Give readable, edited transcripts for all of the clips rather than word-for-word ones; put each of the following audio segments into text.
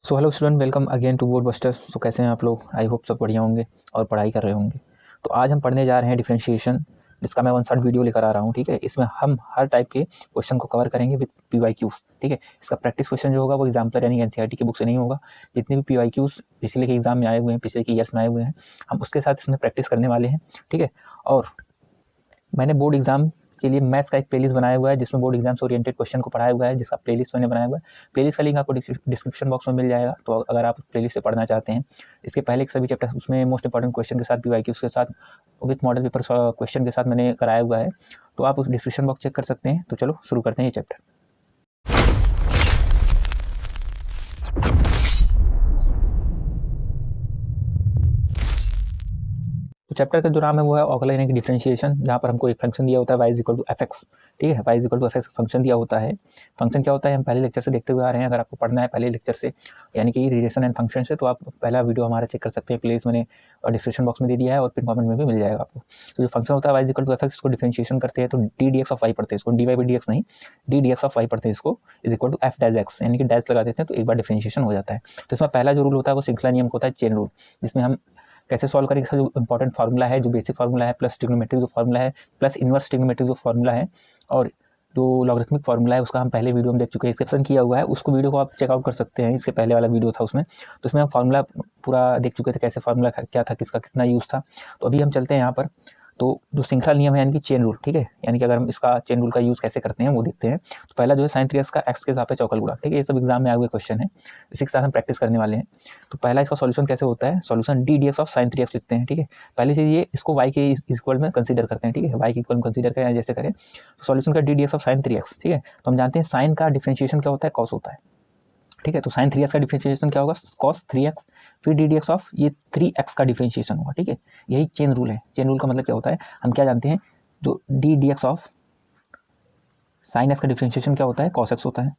So hello student, welcome again to Board Busters. So कैसे हैं आप लोग? आई होप सब बढ़िया होंगे और पढ़ाई कर रहे होंगे। तो आज हम पढ़ने जा रहे हैं डिफरेंशिएशन, जिसका मैं 1 शॉर्ट वीडियो लेकर आ रहा हूँ। ठीक है, इसमें हम हर टाइप के क्वेश्चन को कवर करेंगे विद PYQs। ठीक है, इसका प्रैक्टिस क्वेश्चन जो होगा वो एग्जाम्पलर यानी NCERT की बुक से नहीं होगा। जितने भी PYQs पिछले के एग्जाम में आए हुए हैं, पिछले के ईयर्स में आए हुए हैं, हम उसके साथ इसमें प्रैक्टिस करने वाले हैं। ठीक है, और मैंने बोर्ड एग्जाम के लिए मैथ्स का एक प्लेलिस्ट बनाया हुआ है, जिसमें बोर्ड एग्जाम से ओरिएंटेड क्वेश्चन को पढ़ाया हुआ है, जिसका प्लेलिस्ट मैंने बनाया हुआ है। प्लेलिस्ट का लिंक आपको डिस्क्रिप्शन बॉक्स में मिल जाएगा। तो अगर आप प्लेलिस्ट से पढ़ना चाहते हैं, इसके पहले के सभी चैप्टर उसमें मोस्ट इंपॉर्टेंट क्वेश्चन के साथ, PYQs के साथ, विथ मॉडल पेपर क्वेश्चन के साथ मैंने कराया हुआ है। तो आप उस डिस्क्रिप्शन बॉक्स चेक कर सकते हैं। तो चलो शुरू करते हैं ये चैप्टर। तो चैप्टर का जो नाम है वो है ऑकलाइन की डिफरेंशिएशन, जहाँ पर हमको एक फंक्शन दिया होता है y = fx। ठीक है, y = fx फंक्शन दिया होता है। फंक्शन क्या होता है हम पहले लेक्चर से देखते हुए आ रहे हैं। अगर आपको पढ़ना है पहले लेक्चर से, यानी कि रिलेशन एंड फंक्शन से, तो आप पहला वीडियो हमारा चेक कर सकते हैं। प्लेलिस्ट मैंने डिस्क्रिप्शन बॉक्स में दे दिया है और पिन कमेंट में भी मिल जाएगा आपको। तो जो फंक्शन होता है y = fx, इसको डिफरेंशिएशन करते हैं तो ddx पढ़ते हैं इसको, dy/dx नहीं, ddx पढ़ते हैं इसको, = f'(x), यानी कि डैश लगा देते हैं तो एक बार डिफरेंशिएशन हो जाता है। तो इसमें पहला जो रूल होता है वो श्रृंखला नियम होता है, चेन रूल, जिसमें हम कैसे सॉल्व करेंगे। इसका जो इंपॉर्टेंट फार्मूला है, जो बेसिक फार्मूला है, प्लस ट्रिग्नोमेट्रिक जो फार्मूला है, प्लस इनवर्स ट्रिग्नोमेट्रिक जो फार्मूला है, और जो लॉगरिथमिक फार्मूला है उसका हम पहले वीडियो में देख चुके हैं, डिस्क्रिप्शन किया हुआ है, उसको वीडियो को आप चेकआउट कर सकते हैं। इसके पहले वाला वीडियो था उसमें, तो उसमें हम फार्मूला पूरा देख चुके थे, कैसे फार्मूला क्या था, किसका कितना यूज़ था। तो अभी हम चलते हैं यहाँ पर। तो जो श्रृंखला नियम है यानी कि चेन रूल, ठीक है, यानी कि अगर हम इसका चेन रूल का यूज़ कैसे करते हैं वो देखते हैं। तो पहला जो है sin 3x का x के सापेक्ष अवकल गुणा। ठीक है, ये सब एग्जाम में आए हुए क्वेश्चन है, इसी के साथ हम प्रैक्टिस करने वाले हैं। तो पहला इसका सॉल्यूशन कैसे होता है, सॉल्यूशन ddx sin 3x लिखते हैं। ठीक है, पहले से ये इसको y के इक्वल में कंसीडर करते हैं। ठीक है, y के इक्वल में कंसीडर करें जैसे करें, तो सॉल्यूशन का ddx sin 3x। ठीक है, तो हम जानते हैं साइन का डिफरेंशिएशन क्या होता है, कॉस होता है। ठीक है, तो sin 3x का डिफरेंशिएशन क्या होगा, cos 3x, फिर ddx ऑफ ये 3x का डिफरेंशिएशन होगा। ठीक है, यही चेन रूल है। चेन रूल का मतलब क्या होता है, हम क्या जानते हैं, जो ddx ऑफ sin x का डिफरेंशिएशन क्या होता है, cos x होता है।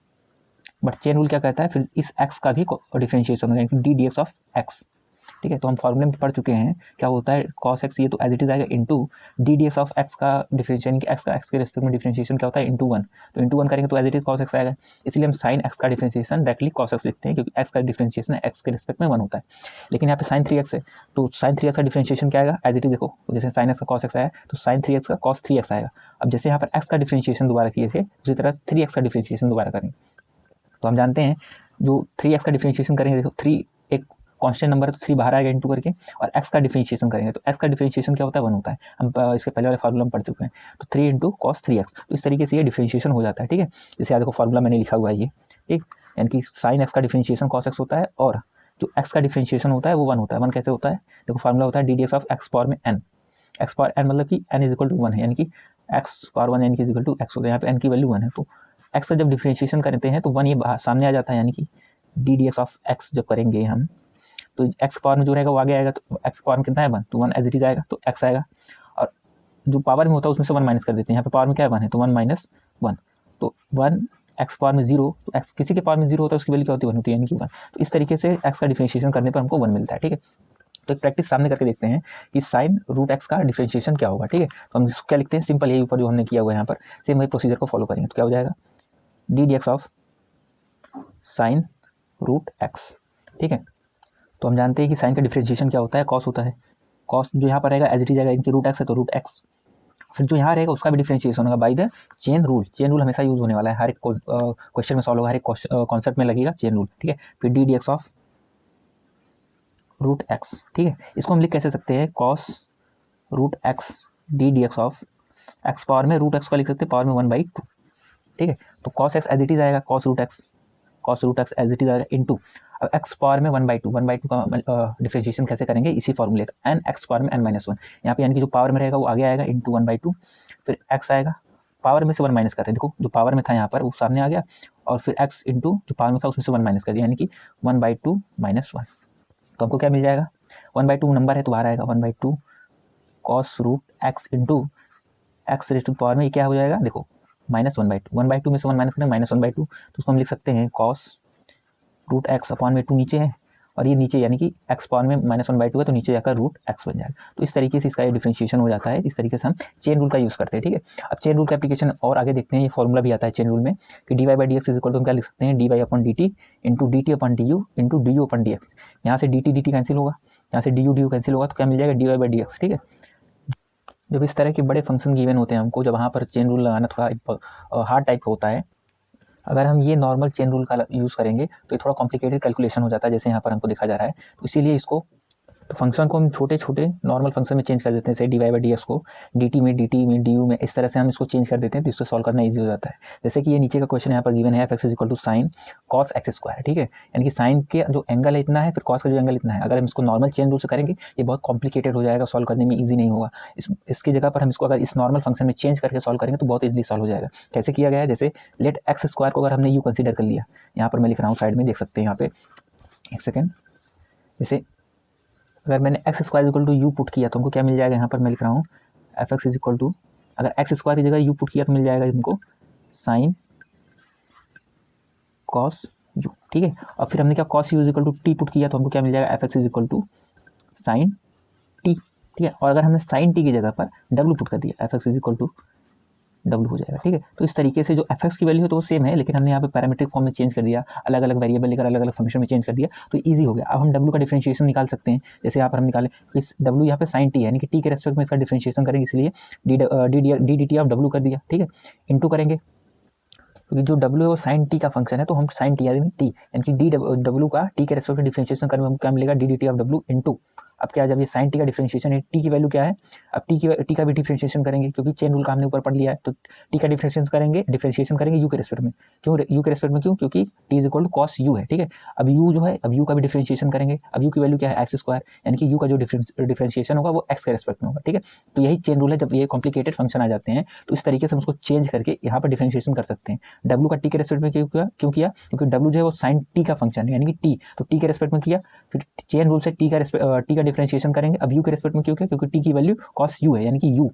बट चेन रूल क्या कहता है, फिर इस x का भी डिफरेंशिएशन होगा, यानी ddx ऑफ x। ठीक है, तो हम फॉर्मूले में पढ़ चुके हैं क्या होता है, cos x, ये तो एज इट इज आएगा, इंटू ddx ऑफ x का डिफरेंशिएशन, x का x के रेस्पेक्ट में डिफरेंशिएशन क्या होता है, इंटू 1। तो इंटू 1 करेंगे तो as it is cos x आएगा, इसलिए हम sin x का डिफरेंशिएशन डायरेक्टली cos x लिखते हैं, क्योंकि x का डिफरेंशिएशन x के रेस्पेक्ट में 1 होता है। लेकिन यहाँ पे sin 3x है, तो sin 3x का डिफरेंशिएशन क्या आएगा, एज इट इज देखो, तो जैसे sin x का cos x आया तो sin 3x का cos 3x आएगा। अब जैसे यहाँ पर x का डिफरेंशिएशन दोबारा किए थे, उसी तरह 3x का डिफरेंशिएशन दोबारा करेंगे। तो हम जानते हैं जो 3x का डिफरेंशिएशन करेंगे, देखो 3 एक कांस्टेंट नंबर है तो 3 बाहर आएगा इंटू करके, और x का डिफरेंशिएशन करेंगे तो x का डिफरेंशिएशन क्या होता है, 1 होता है। हम इसके पहले वाले फार्मूला में पढ़ चुके हैं। तो 3 × cos 3x, तो इस तरीके से ये डिफरेंशिएशन हो जाता है। ठीक है, जैसे यहाँ देखो फार्मूला मैंने लिखा हुआ है ये, ठीक, यानी कि sin x का डिफरेंशिएशन cos x होता है, और जो x का डिफरेंशिएशन होता है वो 1 होता है। 1 कैसे होता है, देखो फार्मूला होता है ddx ऑफ x पावर में n, x पावर n मतलब कि n = 1 है, यानी कि x पावर 1 यानी कि = x होता है। यहाँ पे n की वैल्यू 1 है, तो x का जब डिफरेंशिएशन करते हैं तो 1 ये सामने आ जाता है, यानी कि ddx ऑफ x जब करेंगे हम, तो x पावर में जो रहेगा वो आगे आएगा, तो x पावर में कितना है, 1, तो 1 एज इट इज आएगा, तो x आएगा। और जो पावर में होता है उसमें से 1 माइनस कर देते हैं, यहाँ पे पावर में क्या है, 1 है, तो 1 - 1, तो 1 x पावर में 0, तो x किसी के पावर में 0 होता है उसकी वैल्यू क्या होती है, 1 होती है, यानी कि 1। तो इस तरीके से x का डिफरेंशिएशन करने पर हमको 1 मिलता है। ठीक है, तो एक प्रैक्टिस सामने करके देखते हैं कि sin √x का डिफरेंशिएशन क्या होगा। ठीक है, तो हम इसको क्या लिखते हैं, सिंपल यही ऊपर जो हमने किया हुआ है यहाँ पर, सेम वही प्रोसीजर को फॉलो करेंगे। तो क्या हो जाएगा, ddx ऑफ sin √x। ठीक है, तो हम जानते हैं कि साइन का डिफरेंशिएशन क्या होता है, कॉस होता है। कॉस जो यहाँ पर रहेगा एज इट इज आएगा, इनकी √x है तो √x, फिर जो यहाँ रहेगा उसका भी डिफरेंशिएशन होगा by the chain rule. Chain rule हमेशा यूज होने वाला है, हर एक क्वेश्चन में सॉल्व होगा, हर एक कॉन्सेप्ट में लगेगा चेन रूल। ठीक है, फिर ddx ऑफ √x। ठीक है, इसको हम लिख कैसे सकते हैं, cos √x ddx of x power में √x का लिख सकते हैं पावर में 1/2। ठीक है, तो cos x as it is आएगा, cos √x as it is आएगा इंटू, अब x पावर में 1/2 का डिफरेंशिएशन कैसे करेंगे, इसी फॉर्मूले का, n x पावर में n-1, यहाँ पे यानी कि जो पावर में रहेगा वो आगे आएगा इंटू 1/2, फिर x आएगा, पावर में से 1 माइनस कर रहे हैं, देखो जो पावर में था यहाँ पर वो सामने आ गया, और फिर x इंटू जो पावर में था उसमें से 1 माइनस कर दिया, यानी कि 1/2 - 1। तो हमको क्या मिल जाएगा, 1/2 नंबर है तो बाहर आएगा 1/2 cos √x into x raise to power में ये क्या हो जाएगा, देखो -1/2, 1/2 में से 1 माइनस करें -1/2, तो उसको हम लिख सकते हैं cos √x अपॉन में 2 नीचे है और ये नीचे यानी कि एक्स पावर में -1/2 है तो नीचे जाकर रूट एक्स बन जाएगा। तो इस तरीके से इसका ये डिफरेंशिएशन हो जाता है। इस तरीके से हम चेन रूल का यूज़ करते हैं, ठीक है। अब चेन रूल का एप्लीकेशन और आगे देखते हैं। ये फॉर्मूला भी आता है चेन रूल में कि dy/dx इज इक्वल टू हम क्या लिख सकते हैं, dy/dt into dt/du into du/dx। यहाँ से dt कैंसिल होगा, यहाँ से du कैंसिल होगा, तो क्या मिल जाएगा dy/dx, ठीक है। जब इस तरह के बड़े फंक्शन गिवन होते हैं हमको, जब वहाँ पर चेन रूल लगाना थोड़ा हार्ड टाइप होता है। अगर हम ये नॉर्मल चेन रूल का यूज़ करेंगे तो ये थोड़ा कॉम्प्लिकेटेड कैलकुलेशन हो जाता है, जैसे यहाँ पर हमको दिखा जा रहा है। तो इसीलिए इसको फंक्शन को हम छोटे छोटे नॉर्मल फंक्शन में चेंज कर देते हैं, जैसे dy/dx को dt में du में, इस तरह से हम इसको चेंज कर देते हैं तो इसको सॉल्व करना ईजी हो जाता है। जैसे कि ये नीचे का क्वेश्चन यहाँ पर गिवन है f(x = sin cos x²), ठीक है। यानी कि साइन के जो एंगल है इतना है, फिर कॉस का जो एंगल इतना है। अगर हम इसको नॉर्मल चेन रूल से करेंगे ये बहुत कॉम्प्लिकेटेड हो जाएगा, सॉल्व करने में ईजी नहीं होगा। इसकी जगह पर हम इसको अगर इस नॉर्मल फंक्शन में चेंज करके सॉल्व करेंगे तो बहुत ईजिली सॉल्व हो जाएगा। कैसे किया गया है, जैसे लेट x² को अगर हमने u कंसीडर कर लिया, यहाँ पर मैं लिख रहा हूँ साइड में, देख सकते हैं यहाँ पे, एक सेकेंड। जैसे अगर मैंने x² = u पुट किया तो हमको क्या मिल जाएगा, यहाँ पर मैं लिख रहा हूँ f(x) = अगर x² की जगह u पुट किया तो मिल जाएगा हमको sin cos u, ठीक है। और फिर हमने क्या cos u = t पुट किया तो हमको क्या मिल जाएगा f(x) = sin t, ठीक है। और अगर हमने sin t की जगह पर w पुट कर दिया f(x) = w हो जाएगा, ठीक है। तो इस तरीके से जो f(x) की वैल्यू है तो वो सेम है, लेकिन हमने यहाँ पे पैरामीट्रिक फॉर्म में चेंज कर दिया, अलग अलग वेरिएबल लेकर अलग अलग फंक्शन में चेंज कर दिया, तो ईजी हो गया। अब हम w का डिफरेंशिएशन निकाल सकते हैं। जैसे यहाँ पर हम निकालें इस w यहाँ पे sin t यानी कि t के रेस्पेक्ट में इसका डिफरेंशिएशन करेंगे, इसलिए dt कर दिया, ठीक है। इंटू करेंगे क्योंकि जो w है वो sin t का फंक्शन है, तो हम sin t यानी कि dw का t के रेस्पेक्ट में डिफरेंशिएशन करने में हमको क्या मिलेगा, dt इंटू, अब क्या, जब ये sin t का डिफरेंशिएशन है, t की वैल्यू क्या है, अब t का भी डिफरेंशिएशन करेंगे क्योंकि चेन रूल का हमने ऊपर पढ़ लिया है। तो t का डिफरेंशिएशन करेंगे u के रेस्पेक्ट में। क्यों u के रेस्पेक्ट में, क्यों, क्योंकि t = cos u है, ठीक है। अब u जो है, अब u का भी डिफरेंशिएशन करेंगे। अब u की वैल्यू क्या है, x², यानी कि u का जो डिफरेंशिएशन होगा वो x के रेस्पेक्ट में होगा, ठीक है। तो यही चेन रूल है। जब ये कॉम्प्लिकेटेड फंक्शन आ जाते हैं तो इस तरीके से हम उसको चेंज करके यहाँ पर डिफरेंशिएशन कर सकते हैं। w का t के रेस्पेक्ट में क्यों किया, क्योंकि w जो है वो sin t का फंक्शन है, यानी कि t, तो t के रेस्पेक्ट में किया, फिर चेन रूल से t का डिफरेंशिएशन करेंगे। अब u के रेस्पेक्ट में क्यों किया, क्योंकि t की वैल्यू cos u है, यानी कि u,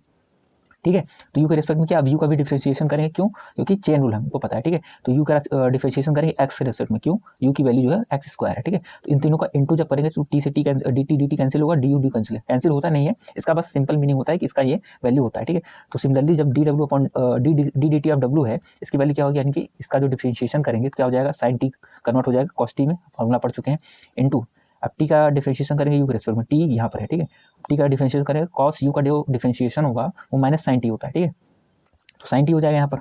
ठीक है। तो u के रेस्पेक्ट में क्या, अब u का भी डिफरेंशिएशन करेंगे, क्यों, क्योंकि चेन रूल हमको पता है, ठीक है। तो u का डिफरेंशिएशन करेंगे x के रेस्पेक्ट में, क्यों, u की वैल्यू जो है x² है, ठीक है। तो इन तीनों का इंटू जब करेंगे तो t से t dt कैंसिल होगा, du कैंसिल होता नहीं है। इसका बस सिंपल मीनिंग होता है कि इसका ये वैल्यू होता है, ठीक है। तो सिमिलरली जब ddt है, इसकी वैल्यू क्या होगी, यानी कि इसका जो डिफरेंशिएशन करेंगे तो क्या हो जाएगा, sin t कन्वर्ट हो जाएगा cos t में, फॉर्मूला पढ़ चुके हैं, इंटू, अब t का डिफरेंशिएशन करेंगे u के रेस्पेक्ट में, t यहाँ पर है, ठीक है। t का डिफरेंशिएशन करेंगे, cos u का जो डिफरेंशिएशन होगा वो -sin t होता है, ठीक है। तो sin t हो जाएगा यहाँ पर,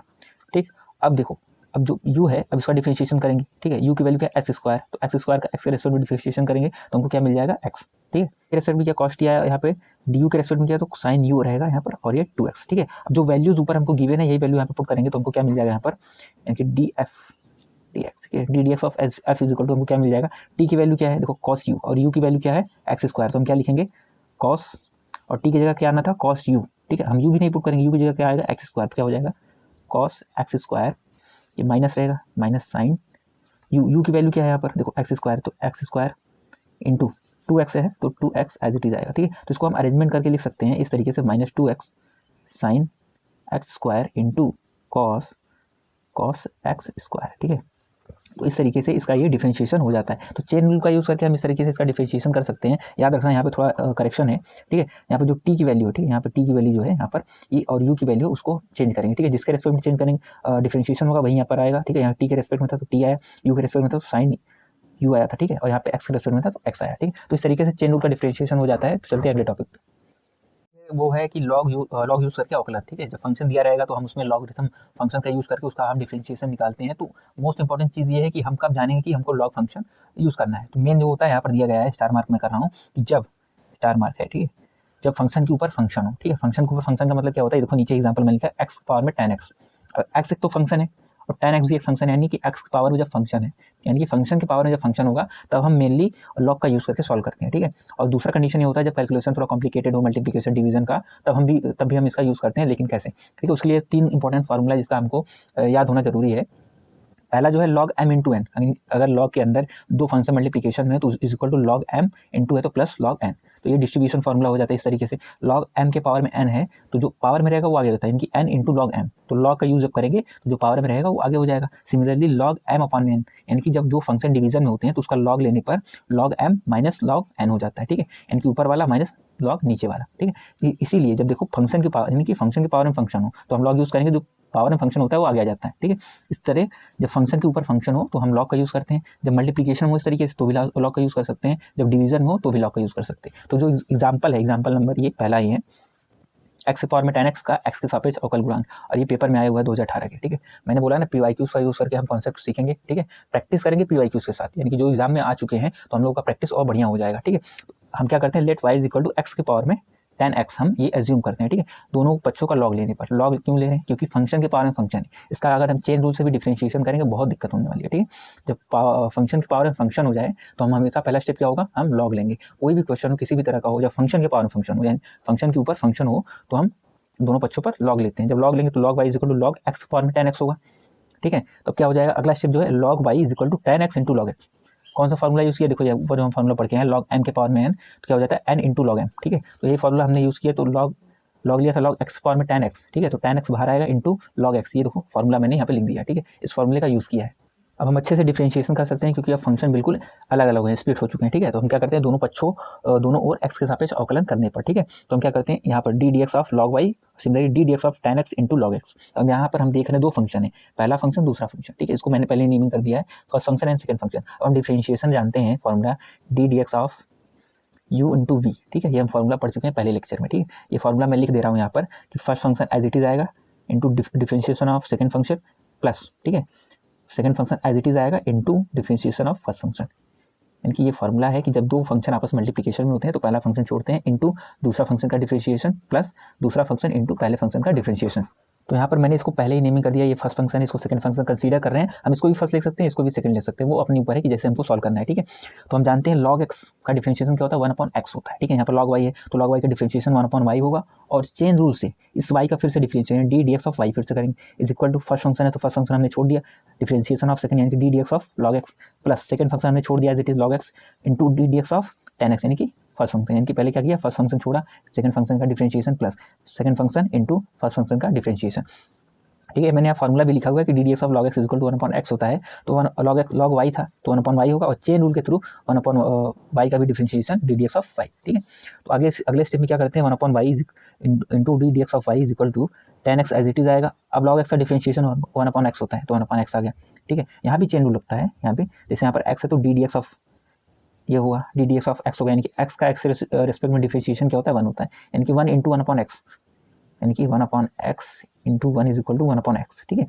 ठीक। अब देखो, अब जो u है, अब इसका डिफरेंशिएशन करेंगे, ठीक है। u की वैल्यू क्या है, x², तो x² का x के रेस्पेक्ट में डिफरेंशिएशन करेंगे तो हमको क्या मिल जाएगा, x, ठीक है। के रेस्पेक्ट में क्या cos t आया, यहाँ पे du के रेस्पेक्ट में क्या, तो sin u रहेगा यहाँ पर, और ये 2x, ठीक है। अब जो वैल्यूज ऊपर हमको गिवन है यही वैल्यू यहाँ पे पुट करेंगे तो हमको क्या मिल जाएगा यहाँ पर, यानी कि dx ऑफ f = हमको क्या मिल जाएगा, t की वैल्यू क्या है, देखो cos u, और u की वैल्यू क्या है, x², तो हम क्या लिखेंगे, cos, और t की जगह क्या आना था, cos u, ठीक है। हम u भी नहीं पुट करेंगे, u की जगह क्या आएगा, x², तो क्या हो जाएगा cos x², ये माइनस रहेगा, माइनस sin u की वैल्यू क्या है यहाँ पर, देखो x², तो x² इंटू 2x है तो 2x एज इट इज आएगा, ठीक है। तो इसको हम अरेंजमेंट करके लिख सकते हैं इस तरीके से, -2x sin x² into cos x², ठीक है। तो इस तरीके से इसका ये डिफरेंशिएशन हो जाता है। तो चेन रूल का यूज़ करके हम इस तरीके से इसका डिफरेंशिएशन कर सकते हैं। याद रखना यहाँ पे थोड़ा करेक्शन है, ठीक है। यहाँ पे जो t की वैल्यू है, ठीक है, यहाँ पे t की वैल्यू जो है यहाँ पर e और u की वैल्यू उसको चेंज करेंगे, ठीक है। जिसके रेस्पेक्ट में चेंज करेंगे डिफरेंशिएशन होगा वही यहाँ पर आएगा, ठीक है। यहाँ t के रेस्पेक्ट में था तो t आया, u के रेस्पेक्ट में था तो sin u आया था, ठीक है। और यहाँ पे x के रेस्पेक्ट में था तो x आया, ठीक है। तो इस तरीके से चेन रूल का डिफरेंशिएशन हो जाता है। तो चलते हैं अगले टॉपिक पे। वो है कि लॉग यूज़ करके औकलर, ठीक है। जब फंक्शन दिया रहेगा तो हम उसमें लॉगरिथम फंक्शन का यूज़ करके उसका हम डिफरेंशिएशन निकालते हैं। तो मोस्ट इंपॉर्टेंट चीज़ ये है कि हम कब जानेंगे कि हमको लॉग फंक्शन यूज़ करना है। तो मेन जो होता है यहाँ पर दिया गया है, स्टार मार्क में कर रहा हूँ, कि जब स्टार मार्क है, ठीक है, जब फंक्शन के ऊपर फंक्शन हो, ठीक है। फंक्शन के ऊपर फंक्शन का मतलब क्या होता है, देखो नीचे एग्जाम्पल में लिखा है x पावर में 10x, x एक तो फंक्शन है और 10x भी एक फंक्शन है, यानी कि x पावर में जब फंक्शन है, यानी कि फंक्शन के पावर में जब फंक्शन होगा तब हम मेनली लॉग का यूज़ करके सॉल्व करते हैं, ठीक है। और दूसरा कंडीशन ये होता है जब कैलकुलेशन थोड़ा कॉम्प्लिकेटेड हो, मल्टीप्लिकेशन डिवीजन का, तब भी हम इसका यूज़ करते हैं, लेकिन कैसे, ठीक है। उसके लिए 3 इंपॉर्टेंट फार्मूला जिसका हमको याद होना जरूरी है। पहला जो है log m इंटू एन, अगर log के अंदर दो फंक्शन मल्टीप्लिकेशन में तो is equal to log m into है तो प्लस log n, तो ये डिस्ट्रीब्यूशन फॉर्मूला हो जाता है इस तरीके से। log m के पावर में n है तो जो पावर में रहेगा वो आगे होता है, यानी कि n इंटू log m, तो log का यूज जब करेंगे तो जो पावर में रहेगा वो आगे हो जाएगा। Similarly log m upon n, यानी कि जब दो फंक्शन डिवीजन में होते हैं तो उसका log लेने पर log m minus log n हो जाता है, ठीक है, यानी कि ऊपर वाला माइनस log नीचे वाला, ठीक है। इसीलिए जब देखो फंक्शन की पावर, यानी कि फंक्शन की पावर में फंक्शन हो तो हम log यूज करेंगे, जो पावर में फंक्शन होता है वो आगे आ जाता है, ठीक है। इस तरह जब फंक्शन के ऊपर फंक्शन हो तो हम log का यूज़ करते हैं, जब मल्टीप्लिकेशन हो इस तरीके से तो भी log का यूज़ कर सकते हैं, जब डिवीजन हो तो भी log का यूज़ कर सकते हैं। तो जो एग्जाम्पल है, एग्जाम्पल नंबर ये पहला ही है, x के पावर में 10x का x के सापेक्ष अवकल गुणांक, और ये पेपर में आया हुआ है 2018 के, ठीक है। मैंने बोला ना PYQs का यूज़ करके हम कॉन्सेप्ट सीखेंगे, ठीक है, प्रैक्टिस करेंगे PYQs के साथ, यानी कि जो एग्जाम में आ चुके हैं तो हम लोगों का प्रैक्टिस और बढ़िया हो जाएगा, ठीक है। हम क्या करते हैं, let y is equal to x के पावर में 10x हम ये एज्यूम करते हैं, ठीक है। दोनों पक्षों का log लेने पर, log क्यों ले रहे हैं, क्योंकि फंक्शन के पावर में फंक्शन है, इसका अगर हम चेन रूल से भी डिफरेंशिएशन करेंगे बहुत दिक्कत होने वाली है, ठीक है। जब फंक्शन के पावर में फंक्शन हो जाए तो हम हमेशा पहला स्टेप क्या होगा, हम log लेंगे। कोई भी क्वेश्चन हो किसी भी तरह का हो, जब फंक्शन के पावर में फंक्शन हो, यानी फंक्शन के ऊपर फंक्शन हो तो हम दोनों पक्षों पर log लेते हैं। जब log लेंगे तो log y is equal to log x के पावर में 10x होगा, ठीक है। तो क्या हो जाएगा, अगला स्टेप जो है log y is equal to 10x into log x। कौन सा फॉर्मूला यूज़ किया, देखो ये ऊपर जो हम फॉर्मूला पढ़ के हैं log m के पावर में n, तो क्या हो जाता है n इंटू log m, ठीक है। तो ये फॉर्मूला हमने यूज़ किया, तो log लिया था log x पावर में 10x, ठीक है, तो 10x बाहर आएगा इंटू log x, ये देखो फॉर्मूला मैंने यहाँ पे लिख दिया, ठीक है, इस फॉर्मूले का यूज़ किया है। अब हम अच्छे से डिफरेंशिएशन कर सकते हैं क्योंकि अब फंक्शन बिल्कुल अलग अलग हैं, स्प्लिट हो चुके हैं, ठीक है। तो हम क्या करते हैं, दोनों पक्षों दोनों ओर x के सापेक्ष अवकलन करने पर, ठीक है, तो हम क्या करते हैं यहाँ पर d d x of log y similarly d d x of 10x into log x। अब यहाँ पर हम देख रहे हैं दो फंक्शन है, पहला फंक्शन दूसरा फंक्शन, ठीक है, इसको मैंने पहले नेमिंग कर दिया है, first function and second function. अब हम डिफरेंशिएशन जानते हैं, formula d d x of u into v, ठीक है, ये हम फॉर्मूला पढ़ चुके हैं पहले लेक्चर में, ठीक है। ये फॉर्मूला मैं लिख दे रहा हूँ यहाँ पर कि first function as it is आएगा into differentiation of second function plus, ठीक है, second function as it is आएगा into differentiation of first function. यानी कि ये फॉर्मूला है कि जब दो फंक्शन आपस में मल्टीप्लिकेशन में होते हैं तो पहला फंक्शन छोड़ते हैं इनटू दूसरा फंक्शन का डिफरेंशिएशन प्लस दूसरा फंक्शन इनटू पहले फंक्शन का डिफरेंशिएशन। तो यहाँ पर मैंने इसको पहले ही नेमिंग कर दिया, ये फर्स्ट फंक्शन है, इसको सेकंड फंक्शन कंसीडर कर रहे हैं, हम इसको भी फर्स्ट लिख सकते हैं, इसको भी सेकंड लिख सकते हैं, वो अपने ऊपर है कि जैसे हमको सॉल्व करना है, ठीक है। तो हम जानते हैं log x का डिफरेंशिएशन क्या होता है, 1/x होता है, ठीक है। यहाँ पर log y है तो log y का डिफरेंशिएशन 1/y होगा, और चेन रूल से इस y का फिर से differentiation d d x of y फिर से करेंगे, is equal to first function है तो फर्स्ट फंक्शन हमने छोड़ दिया, डिफरेंशिएशन ऑफ सेकंड यानी कि d d x of log x plus second function हमने छोड़ दिया as it is log x into d d x of 10x, यानी कि फर्स्ट फंक्शन, यानी कि पहले क्या किया, फर्स्ट फंक्शन छोड़ा, सेकंड फंक्शन का differentiation plus second function into first function का डिफरेंशिएशन, ठीक है। मैंने यहाँ फॉर्मूला भी लिखा हुआ है कि d d x of log x equal to 1/x होता है, तो log y था तो 1/y होगा, और चेन रूल के थ्रू 1/y का भी differentiation d d x of y, ठीक है। तो आगे अगले स्टेप में क्या करते हैं, 1/y into d d x of y is equal to 10x as it is आएगा। अब log x का डिफरेंशिएशन 1/x होता है तो 1/x आ गया, ठीक है। यहाँ भी चेन रूल लगता है, यहाँ पे जैसे यहाँ पर x है तो डी डी एक्स ऑफ ये हुआ D d x of x हो गया, यानी कि x का x रिस्पेक्ट में डिफरेंशिएशन क्या होता है, 1 होता है, यानी कि 1 इंटू 1/x, यानी कि 1/x into 1 is equal to 1/x, ठीक है।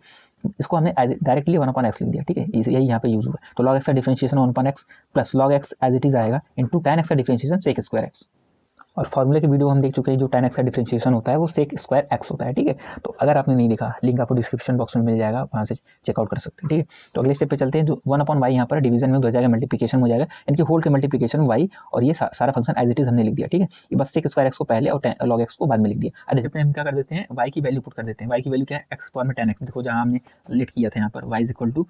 इसको हमने डायरेक्टली 1/x लिख दिया, ठीक है, यही यहाँ पे यूज हुआ है। तो log x का differentiation 1/x plus log x as it is आएगा इंटू 10x का डिफरेंशिएशन sec स्क्वायर x, और फॉर्मूले की वीडियो हम देख चुके हैं, जो 10x का डिफरेंशिएशन होता है वो sec स्क्वायर x होता है, ठीक है। तो अगर आपने नहीं देखा, लिंक आपको डिस्क्रिप्शन बॉक्स में मिल जाएगा, वहाँ से चेकआउट कर सकते हैं, ठीक है। तो अगले स्टेप पे चलते हैं, जो 1/y यहाँ पर डिवीजन में हो जाएगा, मल्टीप्लिकेशन हो जाएगा, इनकी होल के मल्टीप्लिकेशन y, और ये सारा फंक्शन एज इट इज हमने लिख दिया, ठीक है। ये बस sec स्क्वायर x को पहले और log x को बाद में लिख दिया। अब स्टेप में हम क्या कर देते हैं, y की वैल्यू पुट कर देते हैं। y की वैल्यू क्या है, x पावर में 10x, देखो जहाँ हमने लिट किया था यहाँ पर y is equal to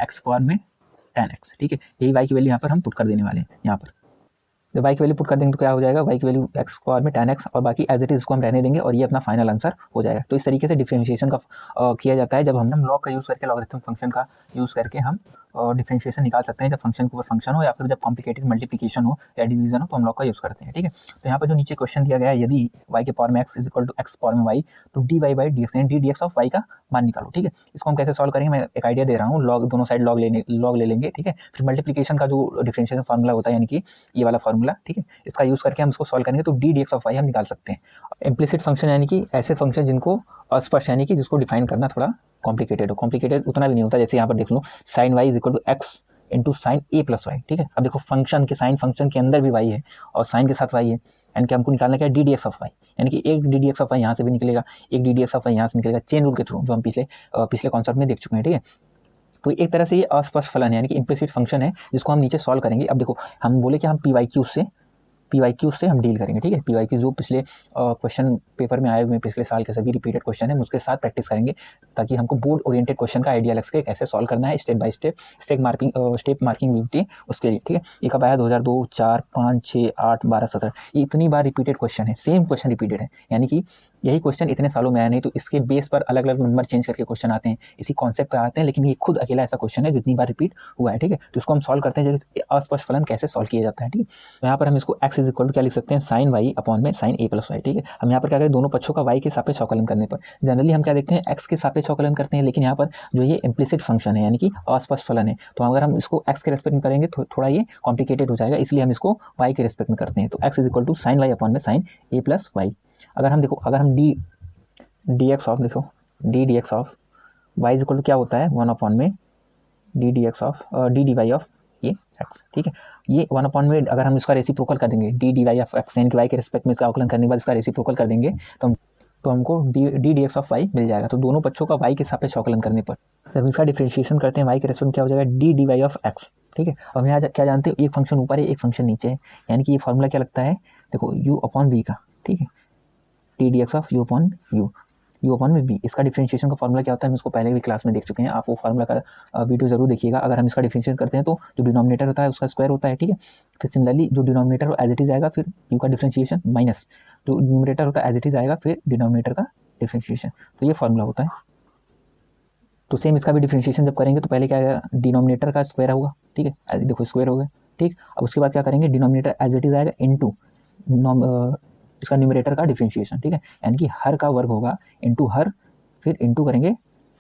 x power में 10x, ठीक है, यही y की वैल्यू यहाँ पर हम पुट कर देने वाले हैं। यहाँ पर जब y की वैल्यू पुट कर देंगे तो क्या हो जाएगा, y की वैल्यू x पावर में 10x, और बाकी एज इट इज इसको हम रहने देंगे, और ये अपना फाइनल आंसर हो जाएगा। तो इस तरीके से डिफरेंशिएशन का किया जाता है, जब हम log का यूज़ करके, लॉगरिथम फंक्शन का यूज़ करके हम डिफरेंशिएशन निकाल सकते हैं, जब फंक्शन के ऊपर फंक्शन हो या फिर जब कॉम्प्लिकेटेड मल्टीप्लिकेशन हो या डिवीजन हो तो हम log का यूज़ करते हैं, ठीक है। तो यहाँ पर जो नीचे क्वेश्चन दिया गया है, यदि y के पावर में x is equal to x power में y, तो dy by d x, d d x of y का मान निकालो, ठीक है। इसको हम कैसे सॉल्व करेंगे, मैं एक आइडिया दे रहा हूँ, लॉग दोनों साइड लॉग ले लेंगे, ठीक है। फिर मल्टीप्लिकेशन का जो डिफरेंशिएशन फार्मूला होता है, यानी कि ये वाला फार्मूला, ठीक है, इसका यूज़ करके हम इसको सॉल्व करेंगे तो d d x of y हम निकाल सकते हैं। इम्प्लिसिट फंक्शन यानी कि ऐसे फंक्शन जिनको अस्पष्ट, यानी कि जिसको डिफाइन करना थोड़ा कॉम्प्लिकेटेड हो, कॉम्प्लिकेटेड उतना भी नहीं होता, जैसे यहाँ पर देख लो sine y is equal to x into sine a plus y, ठीक है। अब देखो फंक्शन के साइन फंक्शन के अंदर भी y है और साइन के साथ y है, यानी कि हमको निकालना क्या है, d d x of y, यानी कि एक d d x of y यहाँ से भी निकलेगा, एक d d x of y यहाँ से निकलेगा, चेन रूल के थ्रू, जो हम पिछले कॉन्सेप्ट में देख चुके हैं, ठीक है। तो एक तरह से ये अस्पष्ट फलन है, यानी कि इम्प्लिसिट फंक्शन है, जिसको हम नीचे सॉल्व करेंगे। अब देखो हम बोले कि हम PYQ से PYQ से हम डील करेंगे, ठीक है। PYQ जो पिछले क्वेश्चन पेपर में आए हुए पिछले साल के सभी रिपीटेड क्वेश्चन है उसके साथ प्रैक्टिस करेंगे, ताकि हमको बोर्ड ओरिएंटेड क्वेश्चन का आइडिया लग सके कैसे सॉल्व करना है step by step, step marking होती है उसके लिए, ठीक है। ये कब आया 2002, 4, 5, 6, 8, 12, 17, ये इतनी बार रिपीटेड क्वेश्चन है, सेम क्वेश्चन रिपीटेड है, यानी कि यही क्वेश्चन इतने सालों में आया नहीं, तो इसके बेस पर अलग अलग नंबर चेंज करके क्वेश्चन आते हैं, इसी कॉन्सेप्ट पर आते हैं, लेकिन ये खुद अकेला ऐसा क्वेश्चन है जितनी बार रिपीट हुआ है, ठीक है। तो इसको हम सॉल्व करते हैं, जैसे अस्पष्ट फलन कैसे सॉल्व किया जाता है, ठीक है। तो यहाँ पर हम इसको x इज इक्वल टू क्या लिख सकते हैं, साइन वाई अपॉन में साइन ए प्लस वाई, ठीक है। हम यहाँ पर क्या करें, दोनों पक्षों का y के सापेक्ष अवकलन करने पर जनरली हम क्या देखते हैं, x के सापेक्ष अवकलन करते हैं, लेकिन यहाँ पर जो ये इम्प्लिसिट फंक्शन है यानी कि अस्पष्ट फलन है, तो अगर हम इसको x के रेस्पेक्ट में करेंगे तो थोड़ा ये कॉम्प्लिकेटेड हो जाएगा, इसलिए हम इसको y के रेस्पेक्ट में करते हैं। तो x is equal to sine y upon में साइन ए प्लस वाई। अगर हम देखो, अगर हम डी एक्स ऑफ देखो, d x of y is equal to क्या होता है, 1 अपॉन में d x of d y of ये एक्स, ठीक है। ये 1 अपॉन में अगर हम इसका रेसिप्रोकल कर देंगे, डी वाई ऑफ एक्स यानी कि वाई के रिस्पेक्ट में इसका अवकलन करने के बाद इसका रेसिप्रोकल कर देंगे तो हमको डी एक्स ऑफ वाई मिल जाएगा। तो दोनों पक्षों का वाई के सापेक्ष अवकलन करने पर जब इसका डिफरेंशिएशन करते हैं वाई के रेस्पेक्ट में क्या हो जाएगा, डी वाई ऑफ एक्स, ठीक है। अब यहाँ क्या जानते हो, एक फंक्शन ऊपर है एक फंक्शन नीचे है, यानी कि ये फॉर्मूला क्या लगता है, देखो यू अपॉन वी का, ठीक है, D x of you upon में बी। इसका डिफरेंशिएशन का फॉर्मूला क्या होता है, हम इसको पहले भी क्लास में देख चुके हैं, आप वो फॉर्मूला का वीडियो जरूर देखिएगा। अगर हम इसका डिफरेंशिएशन करते हैं तो जो डिनोमिनेटर होता है उसका स्क्वायर होता है, ठीक है। फिर सिमिलरली जो डिनोमिनेटर एज इट इज आएगा, फिर यू का डिफरेंशिएशन माइनस जो न्यूमरेटर होता है एज इट इज आएगा, फिर डिनोमिनेटर का डिफरेंशिएशन, तो ये फॉर्मूला होता है। तो सेम इसका भी डिफरेंशिएशन जब करेंगे तो पहले क्या आएगा, डिनोमिनेटर का स्क्वायर होगा, ठीक है, देखो स्क्वायर हो गया, ठीक। अब उसके बाद क्या करेंगे, डिनोमिनेटर एज इट इज आएगा इनटू इसका न्यूमरेटर का डिफरेंशिएशन, ठीक है, यानी कि हर का वर्ग होगा इनटू हर, फिर इनटू करेंगे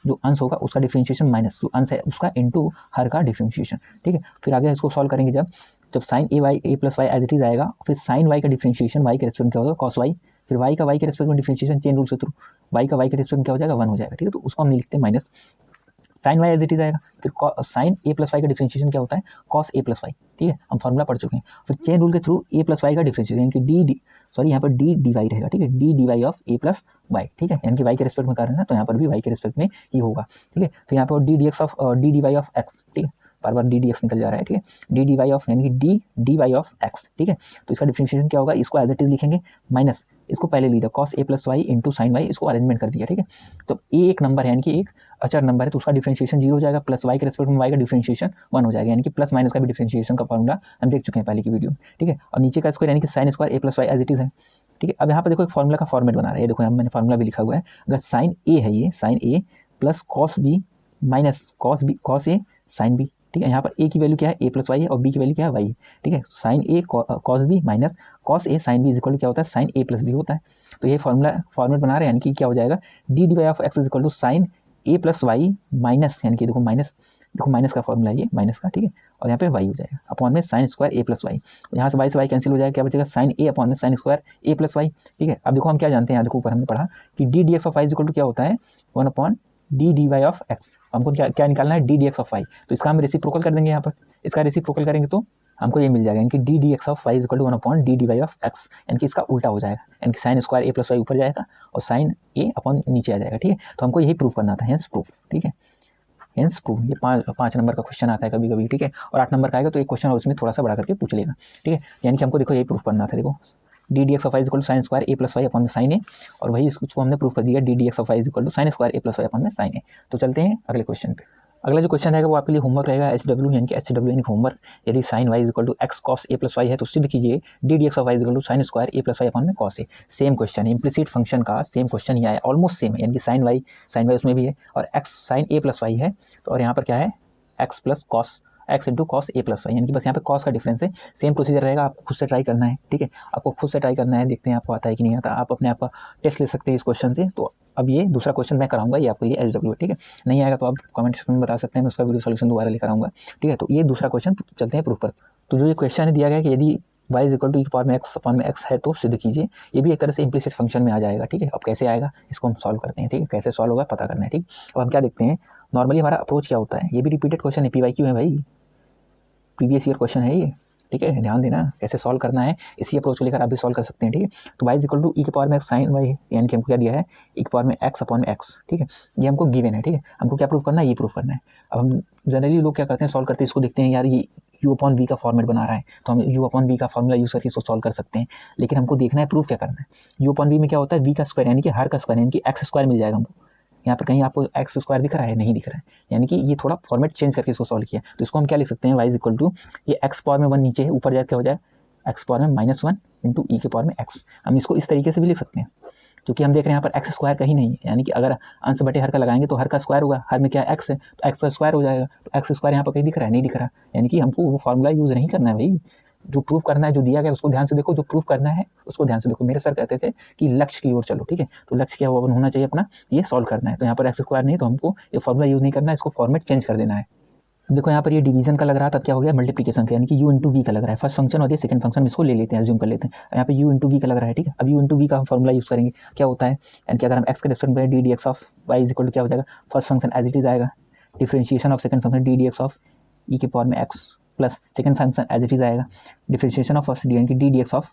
जो अंश होगा उसका डिफरेंशिएशन माइनस जो अंश है उसका इनटू हर का डिफरेंशिएशन, ठीक है। फिर आगे इसको सॉल्व करेंगे जब sine a plus y as it is आएगा, फिर साइन वाई का डिफरेंशिएशन वाई के रेस्पेक्ट में क्या होगा, कॉस वाई, फिर वाई का वाई के रेस्पेक्ट में डिफरेंशिएशन चेन रूल से थ्रू वाई का वाई के रेस्पेक्ट में क्या हो जाएगा, 1 हो जाएगा, ठीक है। तो उसको हम लिखते हैं minus sine y as it is आएगा, फिर साइन ए प्लस वाई का डिफरेंशिएशन क्या होता है, कॉस ए प्लस वाई, ठीक है, हम फॉर्मूला पढ़ चुके हैं। फिर चेन रूल के थ्रू ए प्लस वाई का डिफरेंशिएशन यानी कि यहाँ पर डी वाई रहेगा, ठीक है, d y of a plus y, ठीक है, यानी कि वाई के रेस्पेक्ट में कर रहे हैं तो यहाँ पर भी वाई के रेस्पेक्ट में ही होगा, ठीक है। फिर यहाँ पर d x of d y of x, ठीक है, बार बार डी एक्स निकल जा रहा है, ठीक है, डी वाई ऑफ यानी कि डी वाई ऑफ एक्स, ठीक है। तो इसका डिफरेंशिएशन क्या होगा, इसको एज इट इज लिखेंगे माइनस इसको पहले लिखा cos a plus y into sine y, इसको अरेंजमेंट कर दिया, ठीक है। तो ए एक नंबर है यानी कि एक अचर नंबर है, तो उसका डिफरेंशिएशन 0 हो जाएगा, प्लस वाई के रेस्पेक्ट में वाई का डिफरेंशिएशन 1 हो जाएगा, यानी कि प्लस माइनस का भी डिफरेंशिएशन का फॉर्मूला हम देख चुके हैं पहले की वीडियो में, ठीक है। और नीचे का स्क्वायर यानी कि sine square a plus y as it is है, ठीक है। अब यहाँ पर देखो एक फॉर्मूला का फॉर्मेट बना रहा है, देखो यहाँ मैंने फॉर्मूला भी लिखा हुआ है, अगर साइन ए है ये sine a plus cos b minus cos a sine b, ठीक है। यहाँ पर ए की वैल्यू क्या है, ए प्लस वाई है, और बी की वैल्यू क्या है, वाई है, ठीक है। Sine a cos b minus cos a sine b is equal to क्या होता है, साइन ए प्लस बी होता है। तो ये फॉर्मेट बना रहे हैं, यानी कि क्या हो जाएगा, d y of x is equal to sine a plus y minus, यानी कि देखो माइनस का फॉर्मूला है ये माइनस का, ठीक है, और यहाँ पे वाई हो जाएगा अपॉन में sign square a plus Y, यहाँ से वाई कैंसिल हो जाएगा, क्या बचेगा, साइन ए अपॉन में sign square a plus y, ठीक है। अब देखो हम क्या जानते हैं, यहाँ देखो ऊपर हमने पढ़ा कि d x of y is equal to क्या होता है, 1 upon d y of x. हमको क्या निकालना है, डी एक्स ऑफ वाई, तो इसका हम रेसिप्रोकल कर देंगे, यहाँ पर इसका रेसिप्रोकल करेंगे तो हमको ये मिल जाएगा, यानी कि d x of y is equal to 1 upon d y of x, यानी कि इसका उल्टा हो जाएगा, यानी कि sine square a plus y ऊपर जाएगा और साइन ए अपॉन नीचे आ जाएगा, ठीक है। तो हमको यही प्रूफ करना था, हेंस प्रूफ, ठीक है, हेंस प्रूफ। ये 5 नंबर का क्वेश्चन आता है कभी कभी, ठीक है, और 8 नंबर का आएगा तो एक क्वेश्चन उसमें थोड़ा सा बढ़ा करके पूछ लेगा, ठीक है। यानी कि हमको देखो यही प्रूफ करना था, देखो d x of y is equal to sine square a plus y upon में साइन ए, और वही उसको हमने प्रूफ कर दिया, d x of y is equal to sine square a plus y upon में साइन ए। तो चलते हैं अगले क्वेश्चन पे। अगला जो क्वेश्चन रहेगा वो आपके लिए होमवर्क रहेगा, HW यानी कि HW यानी होमवर्क। यदि sine y is equal to x cos a plus y है तो सिद्ध कीजिए d x of y is equal to sine square a plus y upon में कॉस ए। सेम क्वेश्चन है, इम्प्लिसिट फंक्शन का same question ही आया, almost same है, यानी कि साइन वाई उसमें भी है और x sine a plus y है, तो और यहाँ पर क्या है x plus cos x into cos a plus y, यानी कि बस यहाँ पे कॉस का डिफरेंस है। सेम प्रोसीजर रहेगा, आपको खुद से ट्राई करना है, ठीक है, आपको खुद से ट्राई करना है, देखते हैं आपको आता है कि नहीं आता, आप अपने आप का टेस्ट ले सकते हैं इस क्वेश्चन से। तो अब ये दूसरा क्वेश्चन मैं कराऊंगा, ये आपके लिए HW, ठीक है, नहीं आएगा तो आप कमेंट सेक्शन में बता सकते हैं, मैं उसका वीडियो सोल्यूशन दोबारा लेकर आऊँगा, ठीक है। तो ये दूसरा क्वेश्चन चलते हैं प्रूफ पर। तो जो ये क्वेश्चन दिया गया है कि यदि y is equal to power में एक्स अपॉन में एक्स है तो सिद्ध कीजिए, ये भी एक तरह से इम्प्लिसिट फंक्शन में आ जाएगा, ठीक है। अब कैसे आएगा इसको हम सॉल्व करते हैं, ठीक है, कैसे सॉल्व होगा पता करना है, ठीक। अब हम क्या देखते हैं, नॉर्मली हमारा अप्रोच क्या होता है, ये भी रिपीटेड क्वेश्चन है, PYQ है भाई, प्रीवियस ईयर क्वेश्चन है ये, ठीक है, ध्यान देना कैसे सॉल्व करना है, इसी अप्रोच को लेकर आप भी सॉल्व कर सकते हैं। ठीक है, तो y इक्वल टू ई के पावर में एक्स साइन वाई, यानी कि हमको क्या दिया है ई के पावर में एक्स अपॉन में एक्स। ठीक है, ये हमको गिवन है। ठीक है, हमको क्या प्रूफ करना है, ये प्रूफ करना है। अब हम जनरली लोग क्या करते हैं, सॉल्व करते हैं इसको देखते हैं यार ये u अपॉन v का फॉर्मेट बना रहा है, तो हम u अपॉन v का फॉर्मूला यूज करके इसको सॉल्व कर सकते हैं। लेकिन हमको देखना है प्रूफ क्या करना है। u अपॉन v में क्या होता है, v का स्क्वायर यानी कि हर का स्क्वायर, यानी कि एक्स स्क्वायर मिल जाएगा हमको। यहाँ पर कहीं आपको एक्स स्क्वायर दिख रहा है, नहीं दिख रहा है, यानी कि ये थोड़ा फॉर्मेट चेंज करके इसको सॉल्व किया। तो इसको हम क्या लिख सकते हैं, वाई इक्वल टू ये एक्स पावर में 1 नीचे है, ऊपर जाकर क्या हो जाए एक्स पावर में -1 इंटू ई के पावर में एक्स। हम इसको इस तरीके से भी लिख सकते हैं, क्योंकि हम देख रहे हैं यहाँ पर एक्स स्क्वायर कहीं नहीं है, यानी कि अगर अंश बटे हर का लगाएंगे तो हर का स्क्वायर होगा, हर में क्या एक्स है तो एक्स का स्क्वायर हो जाएगा। तो एक्स स्क्वायर यहाँ पर कहीं दिख रहा है, नहीं दिख रहा, यानी कि हमको वो फॉर्मूला यूज़ नहीं करना है भाई। जो प्रूफ करना है, जो दिया गया उसको ध्यान से देखो, जो प्रूफ करना है उसको ध्यान से देखो। मेरे सर कहते थे कि लक्ष्य की ओर चलो। ठीक है, तो लक्ष्य क्या होना चाहिए अपना, ये सॉल्व करना है। तो यहाँ पर एक्स स्क्वायर नहीं, तो हमको ये फॉर्मूला यूज़ नहीं करना है, इसको फॉर्मेट चेंज कर देना है। देखो यहाँ पर ये डिवीजन का लग रहा था, तब क्या हो गया मल्टीप्लिकेशन का, यानी कि u इंटू वी का लग रहा है। फर्स्ट फंक्शन और ये सेकंड फंक्शन, इसको ले लेते हैं, एज्यूम कर लेते हैं। यहाँ पे u इंटू वी का लग रहा है। ठीक है, अब u इंटू वी का हम फॉर्मूला यूज़ करेंगे, क्या होता है, यानी कि अगर हम x के रेस्पेक्ट में d d x of y is equal to क्या हो जाएगा, first function as it is आएगा, differentiation of second function d d x of e के पावर में x plus second function as it is आएगा, differentiation of first d d x of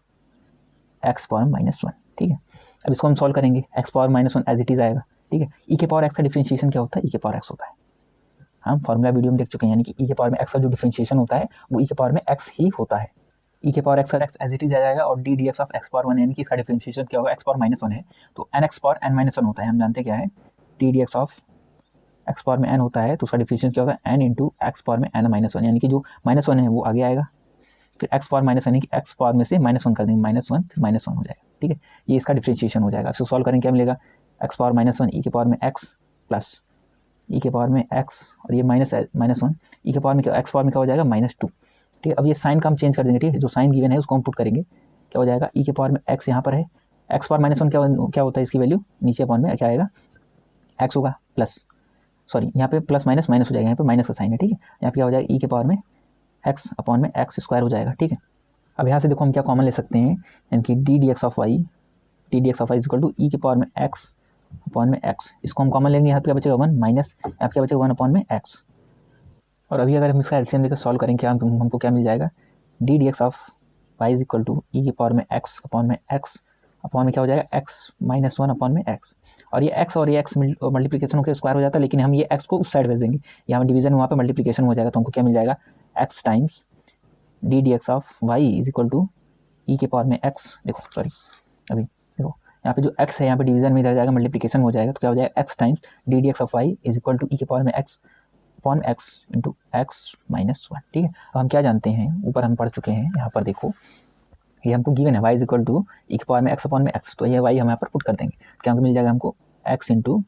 x power -1। ठीक है, अब इसको हम solve करेंगे, x power -1 as it is आएगा। ठीक है, ई के पावर एक्स का डिफरेंशिएशन क्या होता है, ई के पावर एक्स होता है। हम फॉर्मूला वीडियो में देख चुके हैं, यानी कि ई के पावर में एक्स का जो डिफरेंशिएशन होता है वो ई के पावर में एक्स ही होता है। ई के power x as it is आ जाएगा, और d d x of x power 1, यानी कि इसका डिफरेंशिएशन क्या होगा, एक्स पावर -1 है तो एन एक्स पावर n-1 होता है। हम जानते क्या है, d d x of x power में n होता है, तो उसका डिफरेंशिएशन क्या होगा, n इंटू एक्स पावर में n-1, यानी कि जो -1 है वो आगे आएगा, फिर एक्स पावर -1 यानी कि एक्स पावर में से -1 कर देंगे, -1 फिर -1 हो जाएगा। ठीक है, ये इसका डिफरेंशिएशन हो जाएगा। इसको सॉल्व करेंगे क्या मिलेगा, एक्स पावर -1 ई के पावर में एक्स प्लस ई के पावर में एक्स, और ये -1 ई के पावर में क्या, एक्स पावर में क्या हो जाएगा -2। ठीक है, अब ये साइन का हम चेंज कर देंगे। ठीक है, जो साइन गिवन है उसको हम पुट करेंगे, क्या हो जाएगा, ई के पावर में एक्स यहाँ पर है, एक्स पावर -1 क्या होता है, इसकी वैल्यू नीचे अपॉन में क्या आएगा, एक्स होगा प्लस, सॉरी यहाँ पे प्लस माइनस माइनस हो जाएगा, यहाँ पे माइनस का साइन है। ठीक है, यहाँ पे क्या हो जाएगा, ई के पावर में एक्स अपॉन में एक्स स्क्वायर हो जाएगा। ठीक है, अब यहाँ से देखो हम क्या कॉमन ले सकते हैं, यानी कि d d x of y is equal to e के पावर में एक्स अपॉन में एक्स। इसको हम कॉमन लेंगे, यहाँ पे क्या बचेगा 1 माइनस, यहाँ पे क्या बचेगा 1 अपॉन में एक्स। और अभी अगर हम इसका एलसीएम लेकर सॉल्व करेंगे, क्या हमको क्या मिल जाएगा, d d x of y is equal to e के पावर में एक्स अपॉन में एक्स अपॉन में क्या हो जाएगा, एक्स -1 अपॉन में एक्स। और ये एक्स और ये एक्स मल्टीप्लिकेशन होकर स्क्वायर हो जाता है, लेकिन हम ये एक्स को उस साइड भेज देंगे, यहाँ डिवीजन वहाँ पे मल्टीप्लिकेशन हो जाएगा, तो हमको क्या मिल जाएगा, x times d d x of y is equal to e के पावर में एक्स। देखो सॉरी, अभी देखो यहाँ पे जो x है, यहाँ पे डिवीजन में इधर जाएगा, मल्टीप्लिकेशन हो जाएगा, तो क्या हो जाएगा, x times d d x of y is equal to e के पावर में x upon x into x -1। ठीक है, अब हम क्या जानते हैं, ऊपर हम पढ़ चुके हैं, यहाँ पर देखो ये हमको गिवन है y is equal to e के पावर में x अपॉन में x, तो ये y हम यहाँ पर पुट कर देंगे, क्या हमको मिल जाएगा, हमको x into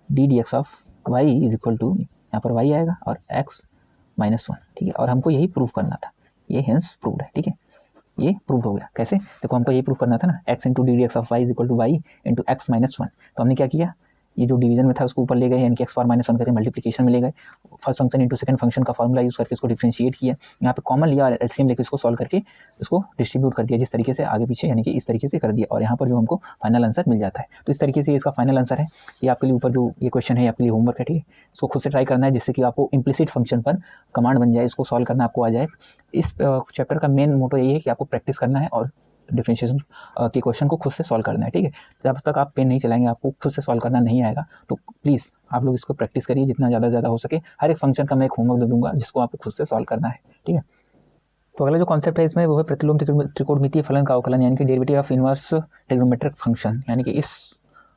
d d x of y is equal to, यहाँ पर y आएगा और x -1। ठीक है, और हमको यही प्रूफ करना था, ये हेंस प्रूव्ड है। ठीक है, ये प्रूव हो गया। कैसे, देखो हमको ये प्रूव करना था ना, x into d d x of y is equal to y into x -1। तो हमने क्या किया, ये जो डिवीजन में था उसको ऊपर ले गए, यानी कि एक्स पावर -1 करके मल्टीप्लिकेशन में ले गए, first function into second function का फॉर्मूला यूज़ करके इसको डिफरेंशिएट किया, यहाँ पे कॉमन लिया और एलसीएम लेकर इसको सॉल्व करके इसको डिस्ट्रीब्यूट कर दिया, जिस तरीके से आगे पीछे, यानी कि इस तरीके से कर दिया, और यहाँ पर जो हमको फाइनल आंसर मिल जाता है। तो इस तरीके से इसका फाइनल आंसर है। ये आपके लिए ऊपर जो ये क्वेश्चन है आपके लिए होमवर्क है। ठीक है, इसको खुद से ट्राई करना है, जिससे कि आपको इम्प्लिसिट फंक्शन पर कमांड बन जाए, इसको सॉल्व करना आपको आ जाए। इस चैप्टर का मेन मोटो यही है कि आपको प्रैक्टिस करना है और डिफरेंशिएशन के क्वेश्चन को खुद से सॉल्व करना है। ठीक है, जब तक आप पेन नहीं चलाएंगे, आपको खुद से सॉल्व करना नहीं आएगा, तो प्लीज़ आप लोग इसको प्रैक्टिस करिए जितना ज़्यादा हो सके। हर एक फंक्शन का मैं एक होमवर्क दे दूंगा, जिसको आपको खुद से सॉल्व करना है। ठीक है, तो अगला जो कॉन्सेप्ट है इसमें वो है प्रतिलोम त्रिकोणमितीय फलन का अवकलन, यानी कि derivative of inverse trigonometric function. यानी कि इस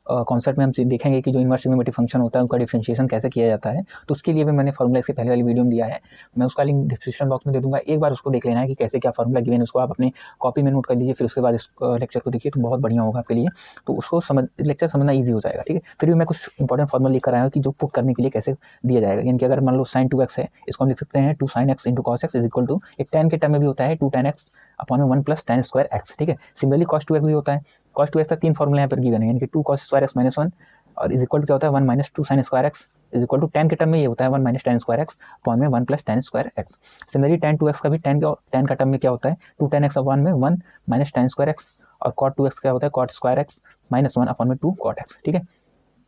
कॉन्सेप्ट में हम देखेंगे कि जो इनवर्स ट्रिग्नोमेट्रिक फंक्शन होता है उनका डिफरेंशिएशन कैसे किया जाता है। तो उसके लिए भी मैंने फॉर्मूला इसके पहले वाली वीडियो में दिया है, मैं उसका लिंक डिस्क्रिप्शन बॉक्स में दे दूंगा, एक बार उसको देख लेना है कि कैसे क्या फॉर्मूला गिवन है, उसको आप अपने कॉपी में नोट कर लीजिए, फिर उसके बाद इस लेक्चर को देखिए, तो बहुत बढ़िया होगा आपके लिए, तो उसको लेक्चर समझना ईजी हो जाएगा। ठीक है, फिर भी मैं कुछ इंपॉर्टेंट फॉर्मूला लेकर आया हूँ कि जो पुट करने के लिए कैसे दिया जाएगा। यानी कि अगर मान लो sin 2x है, इसको हम लिख सकते हैं 2 sin x into cos x is equal to, एक tan के टर्म में भी होता है 2 tan x अपॉन में 1 प्लस tan स्क्वायर x। ठीक है, सिमिलरली cos 2x भी होता है, cos 2x का 3 फॉर्मूला यहाँ पर गिवन है, यानी कि 2 cos स्क्वायर x -1 और इज इक्वल टू क्या होता है 1 minus 2 sin square x is equal to tan के टर्म में ये होता है 1 minus tan square x upon में 1 plus tan square x। Similarly tan 2x का भी tan का टर्म में क्या होता है 2 tan x अपॉन में 1 माइनस tan स्क्वायर x, और cot 2x क्या होता है cot square x minus 1 upon में 2 cot x। ठीक है,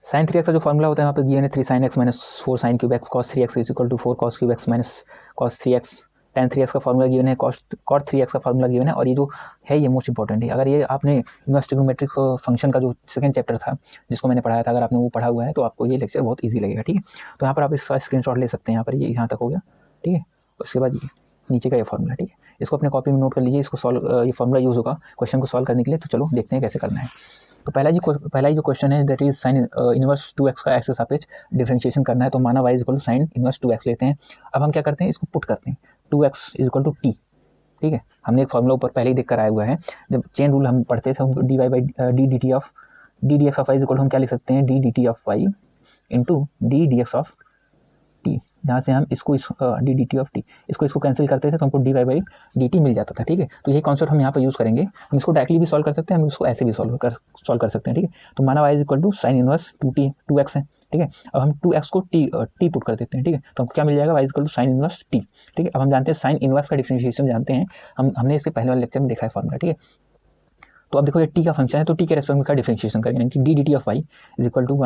sin 3x का जो फॉर्मूला होता है यहाँ पे गिवन है 3 sin x minus 4 sin cube x cos 3x is equal to 4 cos cube x minus cos 3x tan 3x का फॉर्मूला गिवन है, cot 3x का फॉर्मूला गिवन है, और ये जो है ये मोस्ट इंपॉर्टेंट है। अगर ये आपने इनवर्स ट्रिग्नोमेट्रिक फंक्शन का जो सेकंड चैप्टर था जिसको मैंने पढ़ाया था, अगर आपने वो पढ़ा हुआ है तो आपको ये लेक्चर बहुत ईजी लगेगा, ठीक है। तो यहाँ पर आप इसका स्क्रीनशॉट ले सकते हैं, यहाँ पर ये यहाँ तक हो गया, ठीक है। उसके बाद नीचे का ये फॉर्मूला, ठीक है, इसको अपने कॉपी में नोट कर लीजिए, इसको सॉल्व, ये फॉर्मूला यूज़ होगा क्वेश्चन को सॉल्व करने के लिए। तो चलो देखते हैं कैसे करना है। तो पहला ही जो क्वेश्चन है that is sine inverse 2x का एक्स के सापेक्ष डिफरेंशिएशन करना है। तो माना y equal to sine inverse 2x लेते हैं। अब हम क्या करते हैं, इसको पुट करते हैं 2x इक्वल टू t, ठीक है। हमने एक फॉर्मूला ऊपर पहले ही देख कर आया हुआ है, जब चेन रूल हम पढ़ते थे, हम dy by d d t of d d x of y equal हम क्या लिख सकते हैं, d d t of y into d d x of t. जहाँ से हम इसको d d t of t इसको कैंसिल करते थे तो हमको d y by d t मिल जाता था, ठीक है। तो यही कॉन्सेप्ट हम यहाँ पर यूज़ करेंगे। हम इसको डायरेक्टली भी सॉल्व कर सकते हैं, हम इसको ऐसे भी सॉल्व कर सकते हैं, ठीक है। तो माना y equal to sine inverse 2x है, ठीक है। अब हम 2x को t पुट कर देते हैं, ठीक है। तो हमको क्या मिल जाएगा, y equal to sine inverse t, ठीक है। अब हम जानते हैं साइन इनवर्स का डिफरेंशिएशन जानते हैं, हमने इसके पहले वाले लेक्चर में देखा है फॉर्मूला, ठीक है। तो अब देखो ये t का फंक्शन है, तो t के रेस्पेक्ट में का डिफरेंशिएशन करेंगे, यानी कि d d t of y is equal to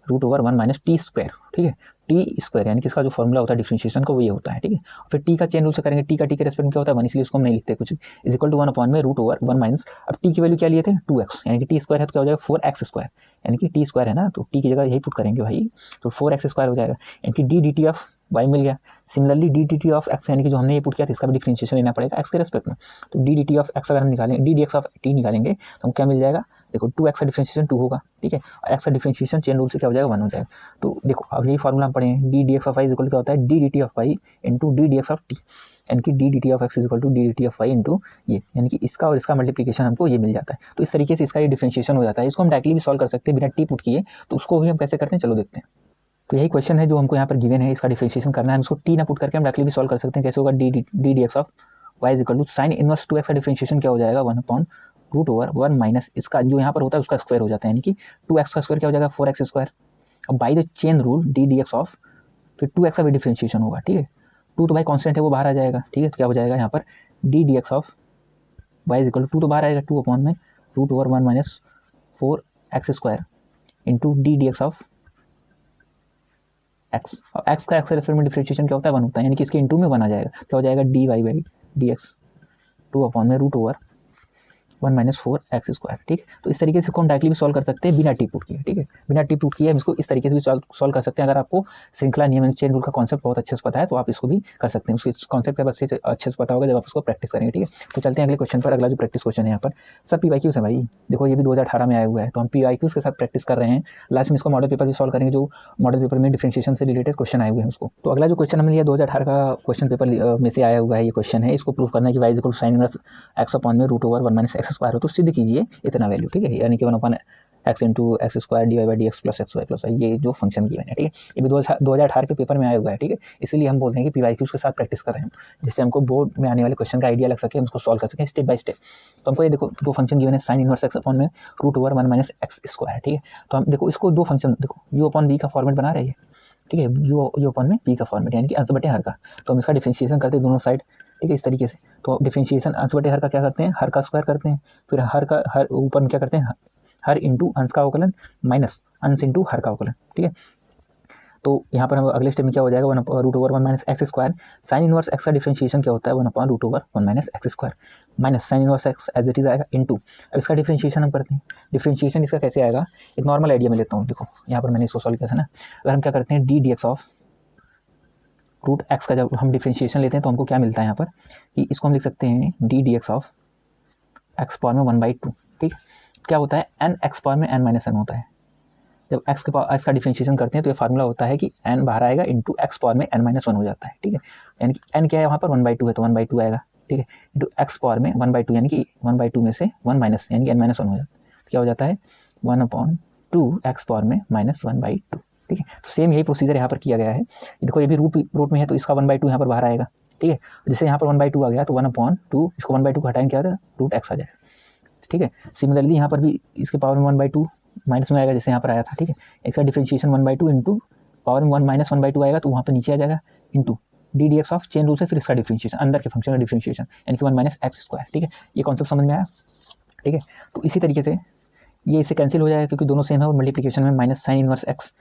1/√1 minus t square, ठीक है। टी स्क्वायर यानी कि इसका जो फॉर्मूला होता है डिफरेंशिएशन का वो ये होता है, ठीक है। फिर टी का चेन रूल से करेंगे, टी का टी के रेस्पेक्ट में क्या होता है 1, इसलिए इसको हम नहीं लिखते कुछ, इज इक्वल टू 1/√1 माइनस, अब टी की वैल्यू क्या लिए थे 2x, यानी कि टी स्क्वायर है तो क्या हो जाएगा 4x स्क्वायर, यानी कि टी स्क्वायर है ना, तो टी की जगह यही पुट करेंगे भाई, तो 4x स्क्वायर हो जाएगा, यानी कि d d t of y मिल गया। Similarly d d t of x यानी कि जो हमने ये पुट किया था इसका भी डिफरेंशिएशन लेना पड़ेगा एक्स के रेस्पेक्ट में। तो d d t of x अगर हम निकालेंगे, D d x of T निकालेंगे तो हम क्या मिल जाएगा, देखो 2x का डिफरेंशिएशन 2 होगा, ठीक है, और x का डिफरेंशिएशन चेन रूल से क्या हो जाएगा 1 हो जाएगा। तो देखो अब यही फॉर्मूला हम पढ़े हैं, d d x of y equal क्या होता है, d d t of y into d d x of t, यानी कि d d t of x equal to d d t of y into ये, यानी कि इसका और इसका मल्टीप्लिकेशन हमको ये मिल जाता है। तो इस तरीके से इसका ये डिफरेंशिएशन हो जाता है। इसको हम डायरेक्टली भी सॉल्व कर सकते हैं बिना टी पुट किए, तो उसको भी हम कैसे करते हैं चलो देखते हैं। तो यही क्वेश्चन है जो हमको यहाँ पर गिवन है, इसका डिफरेंशिएशन करना है, हम इसको टी ना पुट करके हम डायरेक्टली भी सॉल्व कर सकते हैं। कैसे होगा, d d x of y is equal to sine inverse 2x का डिफरेंशिएशन क्या हो जाएगा 1/√1 माइनस इसका जो यहाँ पर होता है उसका स्क्वायर हो जाता है, यानी कि 2x का स्क्वायर क्या हो जाएगा 4x स्क्वायर। अब by the chain rule D d x of फिर 2x का भी डिफरेंशिएशन होगा, ठीक है। 2 तो भाई कॉन्स्टेंट है वो बाहर आ जाएगा, ठीक है। तो क्या हो जाएगा यहाँ पर d d x of y is equal to 2 तो बाहर आएगा 2/√1 minus 4x square into d d x of x का एक्स रेस्पेक्ट में डिफरेंशिएशन क्या होता है 1 होता है, यानी कि इसके इंटू में 1 आ जाएगा, क्या हो जाएगा d y by d x 2/√1 minus 4x square, ठीक है। तो इस तरीके से हम डायरेक्टली भी सॉल्व कर सकते हैं बिना टी पुट किए, ठीक है। बिना टी पुट किए हम इसको इस तरीके से भी सॉल्व कर सकते हैं। अगर आपको श्रृंखला नियम चेन रूल का कॉन्सेप्ट बहुत अच्छे से पता है तो आप इसको भी कर सकते हैं। उसके कॉन्सेप्ट का अच्छे से पता होगा जब आप उसको प्रैक्टिस करेंगे, ठीक है। तो चलते हैं अगले क्वेश्चन पर। अगला जो प्रैक्टिस क्वेश्चन है यहाँ पर सब PYQs है भाई, देखो ये भी 2018 में आया हुआ है, तो हम PYQs के साथ प्रैक्टिस कर रहे हैं। लास्ट में इसको मॉडल पेपर भी सॉल्व करेंगे, जो मॉडल पेपर में डिफरेंशिएशन से रिलेटेड क्वेश्चन आए हुए हैं उसको। तो अगला जो क्वेश्चन हमने लिया 2018 का क्वेश्चन पेपर में से आया हुआ है ये क्वेश्चन है। इसको प्रूव करना है कि y equal to sine inverse x upon में √1 माइनस x स्क्वायर हो, तो सिद्ध कीजिए इतना वैल्यू, ठीक है, यानी कि 1/x into x square d y by d x plus x y plus y, ये जो फंक्शन गिवन है, ठीक है। ये भी 2018 के पेपर में आया हुआ है, ठीक है। इसीलिए हम बोलते हैं कि PYQs के साथ प्रैक्टिस कर रहे हैं, जिससे हमको बोर्ड में आने वाले क्वेश्चन का आइडिया लग सके, हम उसको सॉल्व कर सकें स्टेप बाय स्टेप। तो हमको ये देखो दो फंक्शन गिवन है, साइन इनवर्स x अपॉन में √1 माइनस एक्स स्क्वायर, ठीक है। तो हम देखो इसको दो फंक्शन देखो u अपॉन v का फॉर्मेट बना रहे हैं, ठीक है, u अपॉन में p का फॉर्मेट, यानी कि अंश बटे हर का। तो हम इसका डिफरेंशिएशन करते हैं दोनों साइड, ठीक है, इस तरीके से। तो डिफरेंशिएशन अंश बटे हर का क्या करते हैं, हर का स्क्वायर करते हैं, फिर हर ऊपर में क्या करते हैं, हर इंटू अंश का अवकलन माइनस अंश इंटू हर का अवकलन, ठीक है। तो यहाँ पर हम अगले स्टेप में क्या हो जाएगा 1/√1 minus x square. Sine inverse x का डिफरेंशिएशन क्या होता है 1/√1 minus x square minus sine inverse x as it is आएगा इंटू। अब इसका डिफरेंशिएशन हम करते हैं, डिफरेंशिएशन इसका कैसे आएगा, एक नॉर्मल आइडिया में लेता हूँ। देखो यहाँ पर मैंने इसको सॉल्व किया था ना, अगर हम क्या करते हैं d d x of root x का जब हम डिफरेंशिएशन लेते हैं तो हमको क्या मिलता है यहाँ पर कि इसको हम लिख सकते हैं d d x of x power में 1/2, ठीक। क्या होता है n एक्स पावर में n-1 होता है। जब x का डिफरेंशिएशन करते हैं तो ये फार्मूला होता है कि n बाहर आएगा इंटू एक्स पावर में n-1 हो जाता है, ठीक है। यानी कि n क्या है वहाँ पर 1/2 है तो 1/2 आएगा, ठीक है, इंटू एक्स पावर में 1/2, यानी कि 1/2 में से 1 माइनस यानी कि n-1 हो जाता है, क्या हो जाता है 1/2 एक्स पावर में -1/2, ठीक है। तो सेम यही प्रोसीजर यहाँ पर किया गया है। देखो ये भी रूट में है तो इसका 1/2 यहाँ पर बाहर आएगा, ठीक है। जैसे यहाँ पर 1/2 आ गया तो 1/2 इसको 1/2 को हटाएंगे क्या होता है √x आ जाएगा, ठीक है। सिमिलरली यहाँ पर भी इसके पावर में 1/2 माइनस में आएगा जैसे यहाँ पर आया था, ठीक है। इसका डिफरेंशिएशन 1/2 इंटू पावर में 1 माइनस 1/2 आएगा तो वहाँ पर नीचे आ जाएगा into d d x of chain rule से फिर इसका डिफरेंशिएशन अंदर के फंक्शन का डिफरेंशिएशन, यानी कि 1 माइनस एक्स स्क्वायर, ठीक है। ये कॉन्सेप्ट समझ में आया, ठीक है। तो इसी तरीके से ये इससे कैंसिल हो जाएगा क्योंकि दोनों सेम है और मल्टीप्लिकेशन में माइनस साइन इनवर्स एक्स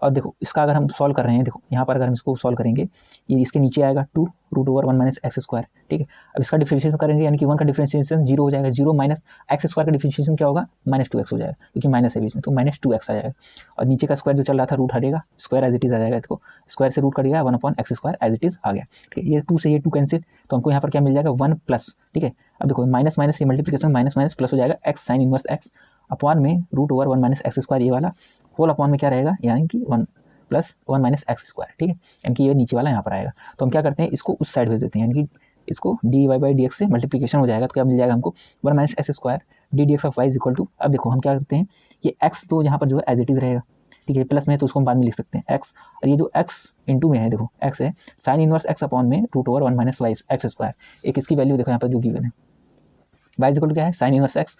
और देखो इसका अगर हम सॉल्व कर रहे हैं, देखो यहाँ पर अगर हम इसको सॉल्व करेंगे, ये इसके नीचे आएगा 2√1 माइनस एक्स स्क्वायर, ठीक है। अब इसका डिफरेंशिएशन करेंगे, यानी कि 1 का डिफरेंशिएशन 0 हो जाएगा, 0 माइनस एक्स स्क्वायर का डिफरेंशिएशन क्या होगा, -2x हो जाएगा, क्योंकि माइनस है बीच में, तो -2x आ जाएगा। और नीचे का स्क्वायर जो चल रहा था रूट हटेगा, स्क्वायर एज इट इज आ जाएगा, देखो स्क्वायर से रूट कट गया, 1/x² एज इट इज आ गया, ठीक है। ये 2 से ये 2 कैंसिल, तो हमको यहाँ पर क्या मिल जाएगा 1 प्लस, ठीक है। अब देखो माइनस माइनस ये मल्टीप्लिकेशन, माइनस माइनस प्लस हो जाएगा, x sign inverse x upon में √1 माइनस एक्स स्क्वायर, ये वाला होल अपॉन में क्या रहेगा, यानी कि 1 प्लस 1 माइनस एक्स स्क्वायर, ठीक है। यानी कि ये नीचे वाला यहाँ पर आएगा, तो हम क्या करते हैं, इसको उस साइड भेज देते हैं, यानी कि इसको dy/dx से मल्टीप्लिकेशन हो जाएगा, तो क्या मिल जाएगा हमको 1 minus x square ddx of y is equal to, अब देखो हम क्या करते हैं, ये x तो यहाँ पर जो है एज इट इज रहेगा, ठीक है, प्लस में है तो उसको हम बाद में लिख सकते हैं x, और ये जो x इंटू में है, देखो x है साइन इनवर्स x अपॉन में √1 माइनस y एक्स स्क्वायर, एक इसकी वैल्यू देखो यहाँ पर जो गिवन है, y इज इक्वल टू क्या है, sine inverse x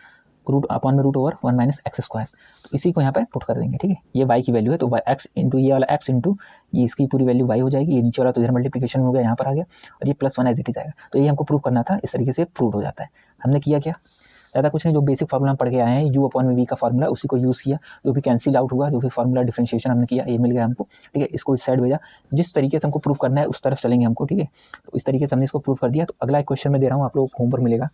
root upon में √1 माइनस एक्स स्क्वायर, तो इसी को यहाँ पे पुट कर देंगे, ठीक है। ये y की वैल्यू है, तो x इंटू ये वाला x इंटू ये इसकी पूरी वैल्यू y हो जाएगी, ये नीचे वाला तो इधर मल्टीप्लिकेशन हो गया, यहाँ पर आ गया, और ये +1 एज इट इज आएगा, तो ये हमको प्रूव करना था, इस तरीके से प्रूव हो जाता है। हमने किया क्या, ज़्यादा कुछ नहीं, जो बेसिक फार्मूला हम पढ़ के आए हैं u/v का फार्मूला, उसी को यूज़ किया, जो भी कैंसिल आउट हुआ, जो भी फार्मूला डिफरेंशिएशन हमने किया, ये मिल गया हमको, ठीक है। इसको इस साइड भेजा, जिस तरीके से हमको प्रूव करना है उस तरफ चलेंगे हमको, ठीक है। तो इस तरीके से हमने इसको प्रूव कर दिया। तो अगला एक क्वेश्चन मैं दे रहा हूँ, आप लोग होमवर्क मिलेगा,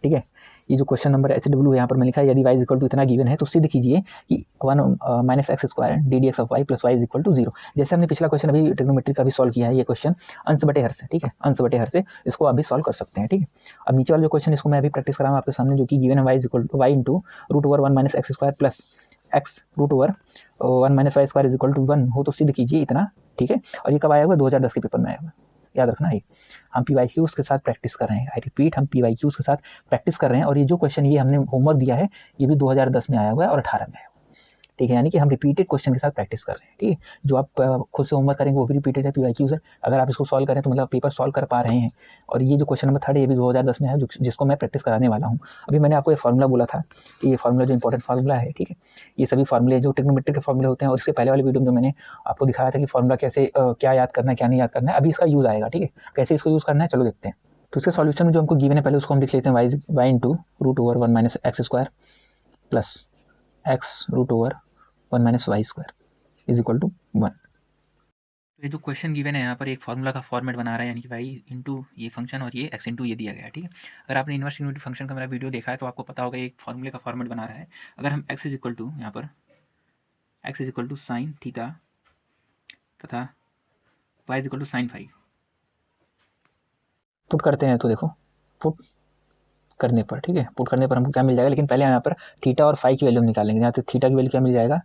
ठीक है। ये जो क्वेश्चन नंबर HW यहाँ पर मैं लिखा है, यदि y इक्वल टू इतना गिवन है तो सिद्ध कीजिए कि 1 minus x square ddx of y plus y is equal to 0। जैसे हमने पिछला क्वेश्चन अभी ट्रिग्नोमेट्री का भी सॉल्व किया है, ये क्वेश्चन अंश बटे हर से, ठीक है, अंश बटे हर से इसको आप भी सॉल्व कर सकते हैं, ठीक है। अब नीचे वाला जो क्वेश्चन इसको मैं अभी प्रैक्टिस कर रहा हूँ आपके सामने, जो कि गिवन है y is equal to y into √1 minus x square plus x √1 minus y square is equal to 1 हो, तो सिद्ध कीजिए इतना, ठीक है। और ये कब आया हुआ, 2010 के पेपर में आया हुआ, याद रखना है। हम PYQs के साथ प्रैक्टिस कर रहे हैं, आई रिपीट, हम PYQs के साथ प्रैक्टिस कर रहे हैं। और ये जो क्वेश्चन ये हमने होमवर्क दिया है, ये भी 2010 में आया हुआ है और 18 में आया हुआ है, ठीक है। यानी कि हम रिपीटेड क्वेश्चन के साथ प्रैक्टिस कर रहे हैं, ठीक है। जो आप खुद से होमवर्क करेंगे वो भी रिपीटेड है PYQs है, अगर आप इसको सॉल्व करें तो मतलब पेपर सॉल्व कर पा रहे हैं। और ये जो क्वेश्चन नंबर 3 ये भी 2010 में है, जिसको मैं प्रैक्टिस कराने वाला हूँ। अभी मैंने आपको ये फार्मूला बोला था कि ये फार्मूला जो इंपॉर्टेंट फार्मूला है, ठीक है। ये सभी फार्मूले जो ट्रिग्नोमेट्री के फार्मूले होते हैं, और इससे पहले वाले वीडियो में जो मैंने आपको दिखाया था कि फार्मूला कैसे क्या याद करना है क्या नहीं याद करना है, अभी इसका यूज़ आएगा, ठीक है। कैसे इसको यूज़ करना है चलो देखते हैं। तो इसके सॉल्यूशन में जो हमको गिवन है पहले उसको हम लिख लेते हैं, y into √1 minus x square plus x √1 minus y square is equal to 1। तो ये जो क्वेश्चन गिवन है यहाँ पर एक फार्मूला का फॉर्मेट बना रहा है, यानी कि y इंटू ये फंक्शन और ये x इंटू ये दिया गया है, ठीक है। अगर आपने इनवर्स यूनिटी फंक्शन का मेरा वीडियो देखा है तो आपको पता होगा एक फार्मूले का फॉर्मेट बना रहा है। अगर हम x इज इक्वल टू यहाँ पर x is equal to sine theta तथा y is equal to sine phi put करते हैं, तो देखो पुट करने पर, ठीक है, पुट करने पर हमको क्या मिल जाएगा, लेकिन पहले यहाँ पर थीटा और फाई की वैल्यू निकालेंगे। यहाँ पे थीटा की वैल्यू क्या मिल जाएगा,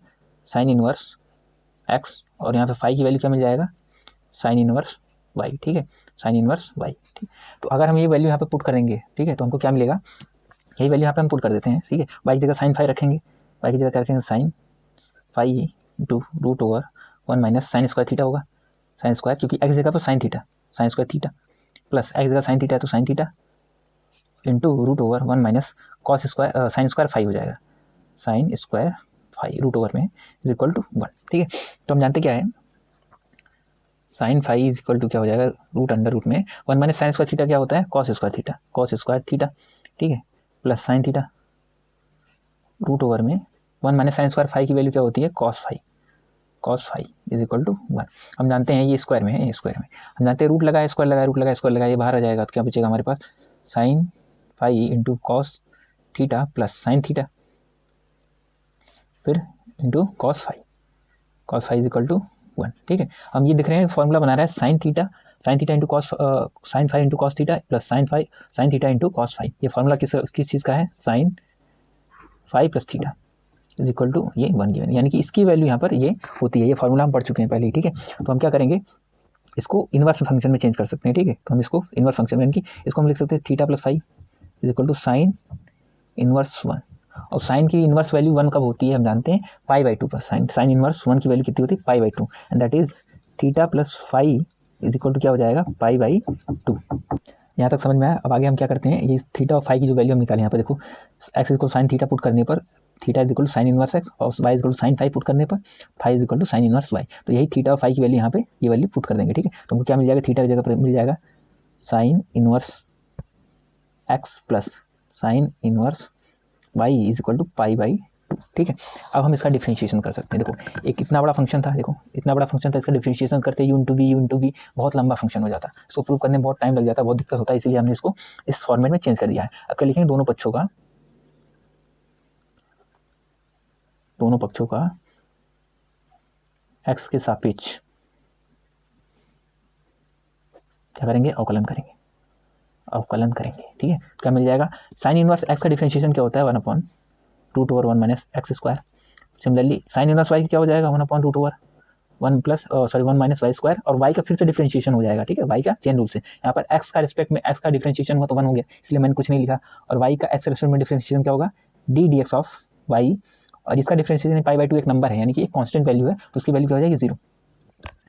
साइन इनवर्स x, और यहाँ पे फाई की वैल्यू क्या मिल जाएगा, साइन इनवर्स y, ठीक है, साइन इनवर्स y, ठीक। तो अगर हम ये वैल्यू यहाँ पे पुट करेंगे, ठीक है, तो हमको क्या मिलेगा, यही वैल्यू यहाँ पे हम पुट कर देते हैं, ठीक है। y की जगह साइन फाई रखेंगे, y की जगह क्या रखेंगे, sine phi into √1 minus sine square theta होगा, साइन स्क्वायर, क्योंकि x जगह पर sine theta, sine square theta, plus x जगह साइन थीटा है तो sine theta into √1 minus cos square sine square phi हो जाएगा, साइन स्क्वायर फाई √1 में इज इक्वल टू 1, ठीक है। तो हम जानते क्या है, sine phi is equal to क्या हो जाएगा, √अंडर रूट में 1 माइनस साइन स्क्वायर थीटा क्या होता है, cos square theta, cos square theta, ठीक है, प्लस साइन थीटा √1 में 1 माइनस साइन स्क्वायर फाई की वैल्यू क्या होती है, cos phi, cos phi is equal to 1। हम जानते हैं ये स्क्वायर में है, ये स्क्वायर में हम जानते हैं रूट लगा है, स्क्वायर लगा है, रूट लगा है, स्क्वायर लगा है, ये बाहर आ जाएगा, तो क्या बचेगा हमारे पास, sine phi into cos theta plus sine theta फिर into cos phi is equal to 1, ठीक है। हम ये दिख रहे हैं फॉर्मूला बना रहा है sine theta into cos, sine phi into cos theta plus sine theta into cos phi. ये फॉर्मूला किस चीज़ का है, sine phi plus theta is equal to ये 1 गिवन, यानी कि इसकी वैल्यू यहाँ पर ये होती है। ये फॉर्मूला हम पढ़ चुके हैं पहले ही, ठीक है। तो हम क्या करेंगे, इसको इनवर्स फंक्शन में चेंज कर सकते हैं, ठीक है। तो हम इसको इनवर्स फंक्शन में, यानी कि इसको हम लिख सकते हैं theta plus phi is equal to sine inverse 1, और साइन की इनवर्स वैल्यू 1 कब होती है हम जानते हैं, π/2 पर। साइन इनवर्स 1 की वैल्यू कितनी होती है, π/2, and that is theta plus phi is equal to क्या हो जाएगा, π/2। यहाँ तक समझ में आया। अब आगे हम क्या करते हैं, ये थीटा और फाई की जो वैल्यू हम निकालें, यहाँ पर देखो x equal sine theta put करने पर theta is equal to sine inverse x, और y is equal to sine phi put करने पर phi is equal to sine inverse y। तो यही थीटा और फाई की वैल्यू यहाँ पे ये वैल्यू पुट कर देंगे, ठीक है। तो हमको क्या मिल जाएगा, थीटा की जगह पर मिल जाएगा sine inverse x plus sine inverse y is equal to π/2, 2, ठीक है। अब हम इसका डिफरेंशिएशन कर सकते हैं। देखो एक इतना बड़ा फंक्शन था, देखो इतना बड़ा फंक्शन था, इसका डिफरेंशिएशन करते u इंटू वी बहुत लंबा फंक्शन हो जाता, इसको प्रूव करने में बहुत टाइम लग जाता, बहुत दिक्कत होता है, इसलिए हमने इसको इस फॉर्मेट में चेंज कर दिया है। अब क्या लिखेंगे, दोनों पक्षों का x के सापेक्ष क्या करेंगे, अवकलन करेंगे, ठीक है। क्या मिल जाएगा, साइन इनवर्स x का डिफरेंशिएशन क्या होता है, 1/√1 minus x square. Similarly sign inverse y क्या हो जाएगा, 1/√1 माइनस वाई स्क्वायर, और y का फिर से डिफरेंशिएशन हो जाएगा, ठीक है, y का चेन रूल से। यहाँ पर x का रिस्पेक्ट में x का डिफरेंशिएशन हुआ तो 1 हो गया, इसलिए मैंने कुछ नहीं लिखा। और y का x के रिस्पेक्ट में डिफरेंशिएशन क्या होगा, d d x of y, और इसका डिफरेंशिएशन π/2 एक नंबर है, यानी कि एक कांस्टेंट वैल्यू है, तो उसकी वैल्यू क्या हो जाएगी 0,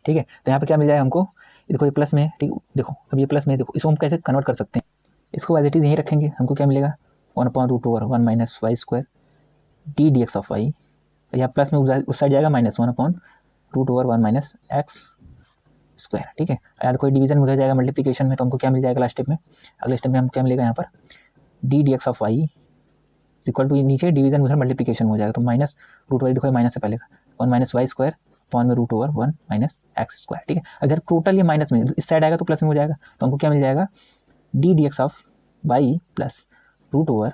ठीक है। तो यहाँ पर क्या मिल जाएगा हमको, देखो ये प्लस में, ठीक, देखो अब ये प्लस में, देखो इसको हम कैसे कन्वर्ट कर सकते हैं, इसको एज इट इज यहीं रखेंगे, हमको क्या मिलेगा 1/√1 minus y square d d x of y, यहाँ प्लस में उस साइड जाएगा माइनस 1/√1 माइनस एक्स स्क्वायर, ठीक है। यार कोई डिवीजन उधर जाएगा मल्टीप्लिकेशन में, तो हमको क्या मिल जाएगा लास्ट स्टेप में, अगले स्टेप में हम क्या मिलेगा यहाँ पर d d x of y equal to, नीचे डिवीजन उधर मल्टीप्लिकेशन हो जाएगा, तो माइनस रूट वाई, देखो माइनस से पहले 1 माइनस वाई स्क्वायर अपॉन में √1 माइनस एक्स स्क्वायर, ठीक है। अगर टोटल ये माइनस में, इस साइड आएगा तो प्लस में हो जाएगा, तो हमको क्या मिल जाएगा d d x of y plus √1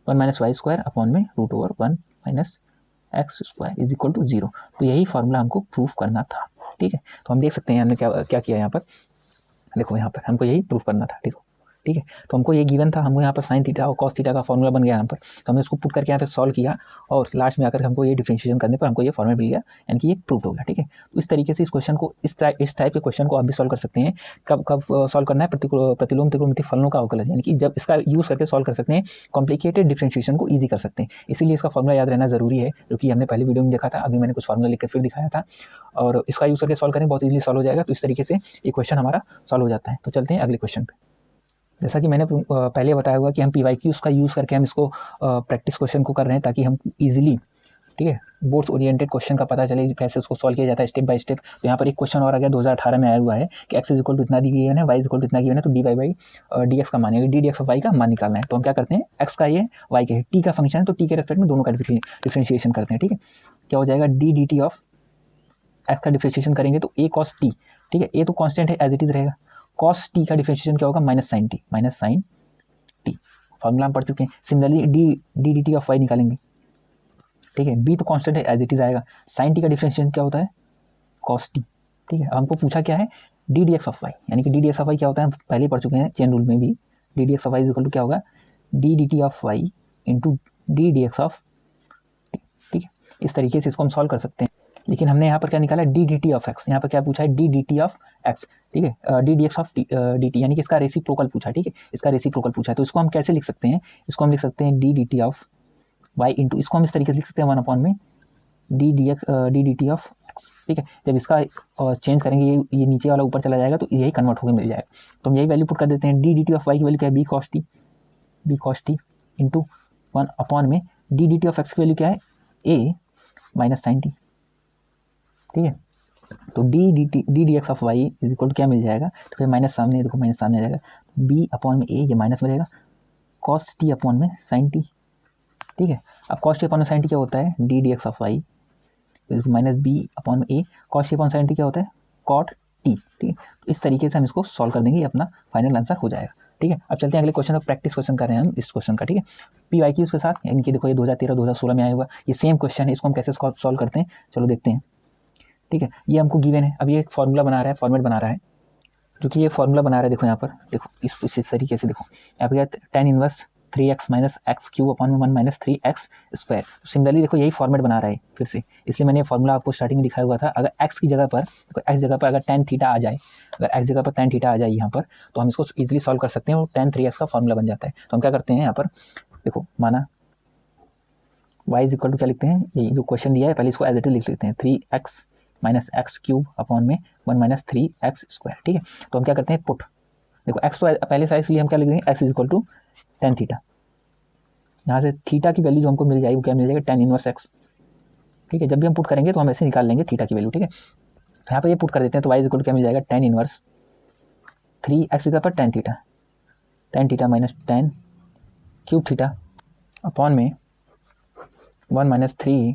minus y square upon में √1 minus x square is equal to 0। तो यही फॉर्मूला हमको प्रूफ करना था, ठीक है। तो हम देख सकते हैं हमने क्या किया यहाँ पर, देखो यहाँ पर हमको यही प्रूफ करना था, देखो, ठीक है। तो हमको ये गिवन था, हमको यहाँ पर साइन थीटा और कॉस थीटा का फॉर्मूला बन गया यहाँ पर, तो हमने उसको पुट करके यहाँ पे सॉल्व किया, और लास्ट में आकर हमको ये डिफरेंशिएशन करने पर हमको ये फॉर्मूला मिल गया, यानी कि ये प्रूफ हो गया, ठीक है। तो इस तरीके से इस क्वेश्चन को, इस टाइप के क्वेश्चन को आप भी सॉल्व कर सकते हैं। कब सॉल्व करना है, प्रतिलोम त्रिकोणमितीय फलनों का अवकलन, यानी कि जब इसका यूज़ करके सॉल्व कर सकते हैं, कॉम्प्लिकेटेड डिफरेंशिएशन को ईजी कर सकते हैं, इसीलिए इसका फॉर्मूला याद रहना जरूरी है, जो कि हमने पहले वीडियो में देखा था, अभी मैंने कुछ फॉर्मूला लिखकर फिर दिखाया था, और इसका यूज़ करके सॉल्व करें बहुत ईजिली सॉल्व हो जाएगा। तो इस तरीके से ये क्वेश्चन हमारा सॉल्व हो जाता है। तो चलते हैं अगले क्वेश्चन पे। जैसा कि मैंने पहले बताया हुआ कि हम PYQs का यूज़ करके हम इसको प्रैक्टिस क्वेश्चन को कर रहे हैं, ताकि हम इजीली, ठीक है, बोर्ड्स ओरिएंटेड क्वेश्चन का पता चले कैसे उसको सॉल्व किया जाता है स्टेप बाय स्टेप। तो यहाँ पर एक क्वेश्चन और आ गया 2018 में आया हुआ है कि x इक्वल टू इतना गिवन है, y इक्वल टू इतना गिवन है, तो dy बाई dx का मान है, d d x of y का मान निकालना है। तो हम क्या करते हैं, x का ये y के है, t का फंक्शन है, तो t के रेस्पेक्ट में दोनों का डिफरेंशिएशन करते हैं, ठीक है। क्या हो जाएगा d d t of x का डिफरेंशिएशन करेंगे तो a cos t, ठीक है, a तो कॉन्स्टेंट है एज इट इज रहेगा, cos t का डिफरेंशिएशन क्या होगा माइनस साइन टी, फॉर्मूला हम पढ़ चुके हैं। Similarly d d t of y निकालेंगे, ठीक है, बी तो कांस्टेंट है एज इट इज आएगा, साइन टी का डिफरेंशिएशन क्या होता है कॉस टी, ठीक है। हमको पूछा क्या है d d x of y, यानी कि d d x of y क्या होता है, हम पहले ही पढ़ चुके हैं चेन रूल में भी, d d x of y equal to क्या होगा d d t of y into d d x of t, ठीक है। इस तरीके से इसको हम सॉल्व कर सकते हैं, लेकिन हमने यहाँ पर क्या निकाला D d t of x, यहाँ पर क्या पूछा है d d t of x, ठीक है, d d x of D T, यानी कि इसका रेसिप्रोकल पूछा, ठीक है, इसका रेसिप्रोकल पूछा है। तो इसको हम कैसे लिख सकते हैं, इसको हम लिख सकते हैं d d t of y into, इसको हम इस तरीके से लिख सकते हैं 1 अपॉन में d d t of x, ठीक है। जब इसका चेंज करेंगे ये नीचे वाला ऊपर चला जाएगा, तो यही कन्वर्ट होकर मिल जाएगा। तो हम यही वैल्यू पुट कर देते हैं, d d t of y की वैल्यू क्या है b cos t into 1 upon में d d t of x की वैल्यू क्या है ए माइनस साइन टी, ठीक है। तो d d x of y is equal to क्या मिल जाएगा, तो माइनस सामने, देखो माइनस सामने आ जाएगा, बी अपॉन में ए, ये माइनस में रहेगा, कॉस टी अपॉन में साइन टी, ठीक है। अब कॉस टी अपॉन में साइन टी क्या होता है d d x of y minus b upon में a, cos t upon sine t क्या होता है कॉट टी, ठीक है। तो इस तरीके से हम इसको सॉल्व कर देंगे, ये अपना फाइनल आंसर हो जाएगा, ठीक है। अब चलते हैं अगले क्वेश्चन, प्रैक्टिस क्वेश्चन कर रहे हैं हम इस क्वेश्चन का, ठीक है, PYQs के साथ, यानी कि देखो ये 2013-2016 में आया हुआ ये सेम क्वेश्चन है, इसको हम कैसे सॉल्व करते हैं चलो देखते हैं, ठीक है। ये हमको गिवन है, अब ये एक फॉर्मूला बना रहा है, फॉर्मेट बना रहा है, जो कि ये फॉर्मूला बना रहा है, देखो यहाँ पर, देखो इस तरीके से, देखो यहाँ पर क्या tan inverse 3x minus x cube upon में 1 माइनस 3x स्क्वायर। सिमिलरली देखो यही फॉर्मेट बना रहा है फिर से, इसलिए मैंने ये फॉर्मूला आपको स्टार्टिंग में दिखाया हुआ था। अगर x की जगह पर, देखो x जगह पर अगर tan थीटा आ जाए, अगर x जगह पर tan थीटा आ जाए यहाँ पर, तो हम इसको ईजिली सॉल्व कर सकते हैं और tan 3x का फॉर्मूला बन जाता है। तो हम क्या करते हैं यहाँ पर, देखो माना y इज इक्वल टू क्या लिखते हैं, ये जो क्वेश्चन दिया है पहले इसको एज इट इज लिख लेते हैं 3x minus x cube upon में 1 माइनस 3x स्क्वायर, ठीक है। तो हम क्या करते हैं पुट, देखो x तो पहले से इसलिए हम क्या लिख देंगे x is equal to tan theta, यहाँ से थीटा की वैल्यू जो हमको मिल जाएगी वो क्या मिल जाएगा tan इनवर्स x, ठीक है। जब भी हम पुट करेंगे तो हम ऐसे निकाल लेंगे थीटा की वैल्यू, ठीक है। तो यहाँ पर ये पुट कर देते हैं, तो y इज इक्वल टू क्या मिल जाएगा tan इनवर्स 3x जगह पर tan theta minus tan cube theta upon में 1 माइनस 3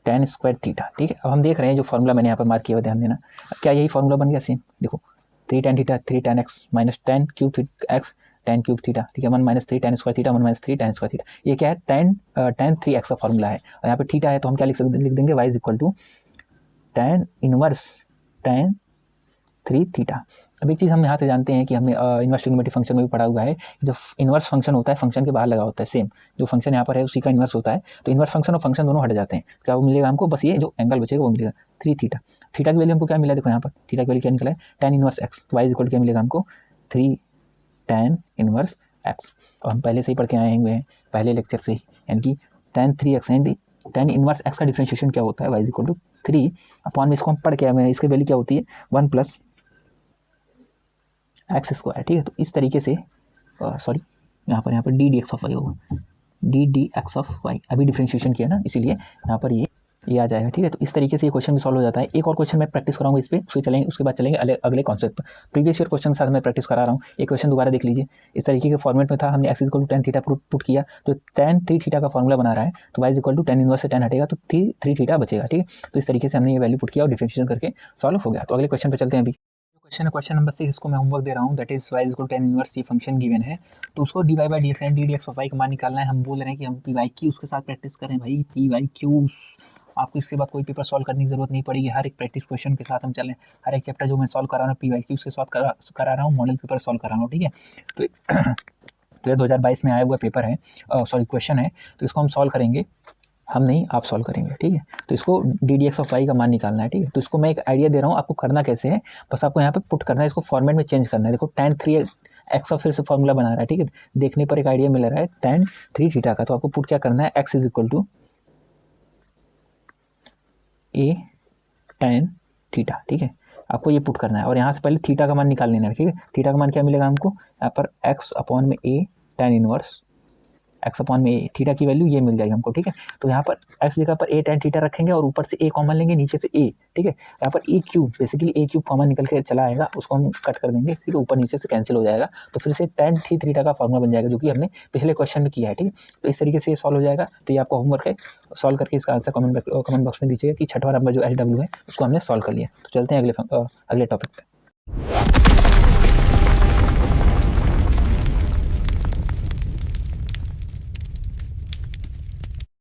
tan स्क्वायर थीटा। ठीक है, अब हम देख रहे हैं जो फॉर्मूला मैंने यहाँ पर मार्क किया हुआ, ध्यान देना। क्या यही फॉर्मूला बन गया सेम? देखो 3 tan theta 3 tan x minus tan cube x tan cube theta. ठीक है, 1 minus 3 tan square theta 1 minus 3 tan square theta. ये क्या है? tan 3x का फॉर्मूला है, और यहाँ पे थीटा है तो हम क्या लिख देंगे y is equal to tan inverse tan 3 theta. अब एक चीज़ हम यहाँ से जानते हैं कि हमने इनवर्स ट्रिग्नोमेट्रिक फंक्शन में भी पढ़ा हुआ है, जो इनवर्स फंक्शन होता है फंक्शन के बाहर लगा होता है, सेम जो फंक्शन यहाँ पर है उसी का इनवर्स होता है। तो इनवर्स फंक्शन और फंक्शन दोनों हट जाते हैं, क्या वो मिलेगा हमको? बस ये जो एंगल बचेगा वो मिलेगा 3 थीटा। थीटा की वैल्यू हमको क्या मिला? देखो यहाँ पर थीटा की वैल्यू क्या निकला है? tan inverse x. तो वाई इज इक्वल क्या मिलेगा हमको? 3 tan इनवर्स एक्स। और हम पहले से ही पढ़ के आए हुए हैं पहले लेक्चर से ही, यानी कि tan 3x and tan inverse x का डिफ्रेंशिएशन क्या होता है? Y is equal to 3 upon में इसको हम पढ़ के आए हैं, इसकी वैल्यू क्या होती है? 1 प्लस एक्स स्क्वायर। ठीक है, तो इस तरीके से सॉरी यहाँ पर d d x of y होगा, d d x of y. अभी डिफ्रेंशिएशन किया ना, इसीलिए यहाँ पर ये आ जाएगा। ठीक है, तो इस तरीके से ये क्वेश्चन भी सॉल्व हो जाता है। एक और क्वेश्चन मैं प्रैक्टिस कराऊंगा इस पर, उसके बाद चलेंगे अगले कॉन्सेप्ट पर। प्रीवियस ईयर क्वेश्चन के साथ मैं प्रैक्टिस करा रहा हूँ। एक क्वेश्चन दोबारा देख लीजिए, इस तरीके के फॉर्मेट में था, हमने x equal to tan theta put किया, तो tan 3 थीटा का फॉर्मूला बना रहा है, तो y equal to tan inverse से tan हटेगा तो 3 थीटा बचेगा। ठीक है, तो इस तरीके से हमने ये वैल्यू पुट किया और डिफ्रेंशिएशन करके सॉल्व हो गया। तो अगले क्वेश्चन पर चलते हैं। अभी क्वेश्चन नंबर 6, इसको मैं होमवर्क दे रहा हूँ, that is y equal to tan inverse c function given है, तो उसको dy by d x and d d x of y का मान निकालना है। हम बोल रहे हैं कि हम पी वाई क्यू उसके साथ प्रैक्टिस करें भाई, पी वाई क्यू। आपको इसके बाद कोई पेपर सॉल्व करने की जरूरत नहीं पड़ेगी, हर एक प्रैक्टिस क्वेश्चन के साथ हम चलें। हर एक चैप्टर जो मैं सॉल्व करा रहा हूँ पी वाई क्यू उसके साथ करा रहा हूँ, मॉडल पेपर सॉल्व करा रहा हूँ। ठीक है, तो ये 2022 में आया हुआ पेपर है, सॉरी क्वेश्चन है, तो इसको हम सॉल्व करेंगे। हम नहीं, आप सॉल्व करेंगे। ठीक है, तो इसको d d x of y का मान निकालना है। ठीक है, तो इसको मैं एक आइडिया दे रहा हूँ, आपको करना कैसे है, बस आपको यहाँ पे पुट करना है, इसको फॉर्मेट में चेंज करना है। देखो tan 3 एक्स और फिर से फॉर्मूला बना रहा है। ठीक है, देखने पर एक आइडिया मिल रहा है tan 3 थीटा का, तो आपको पुट क्या करना है? X is equal to a tan theta. ठीक है, आपको ये पुट करना है, और यहाँ से पहले थीटा का मान निकाल लेना है। ठीक है, थीटा का मान क्या मिलेगा हमको? यहाँ पर एक्स अपॉन में ए tan इनवर्स एक्स अपॉन में ए, थीटा की वैल्यू ये मिल जाएगी हमको। ठीक है, तो यहाँ पर एक्स जगह पर ए tan थीटा रखेंगे और ऊपर से ए कॉमन लेंगे, नीचे से ए। ठीक है, यहाँ पर ए क्यूब, बेसिकली ए क्यूब कॉमन निकल के चला आएगा, उसको हम कट कर देंगे, फिर ऊपर नीचे से कैंसिल हो जाएगा, तो फिर से tan 3 थीटा का फॉर्मूला बन जाएगा, जो कि हमने पिछले क्वेश्चन में किया है। ठीक है, तो इस तरीके से ये सॉल्व हो जाएगा। तो ये आपका होमवर्क है, सॉल्व करके इसका आंसर कमेंट बॉक्स में दीजिएगा कि छठवां नंबर जो HW है उसको हमने सॉल्व कर लिया। तो चलते हैं अगले टॉपिक पे।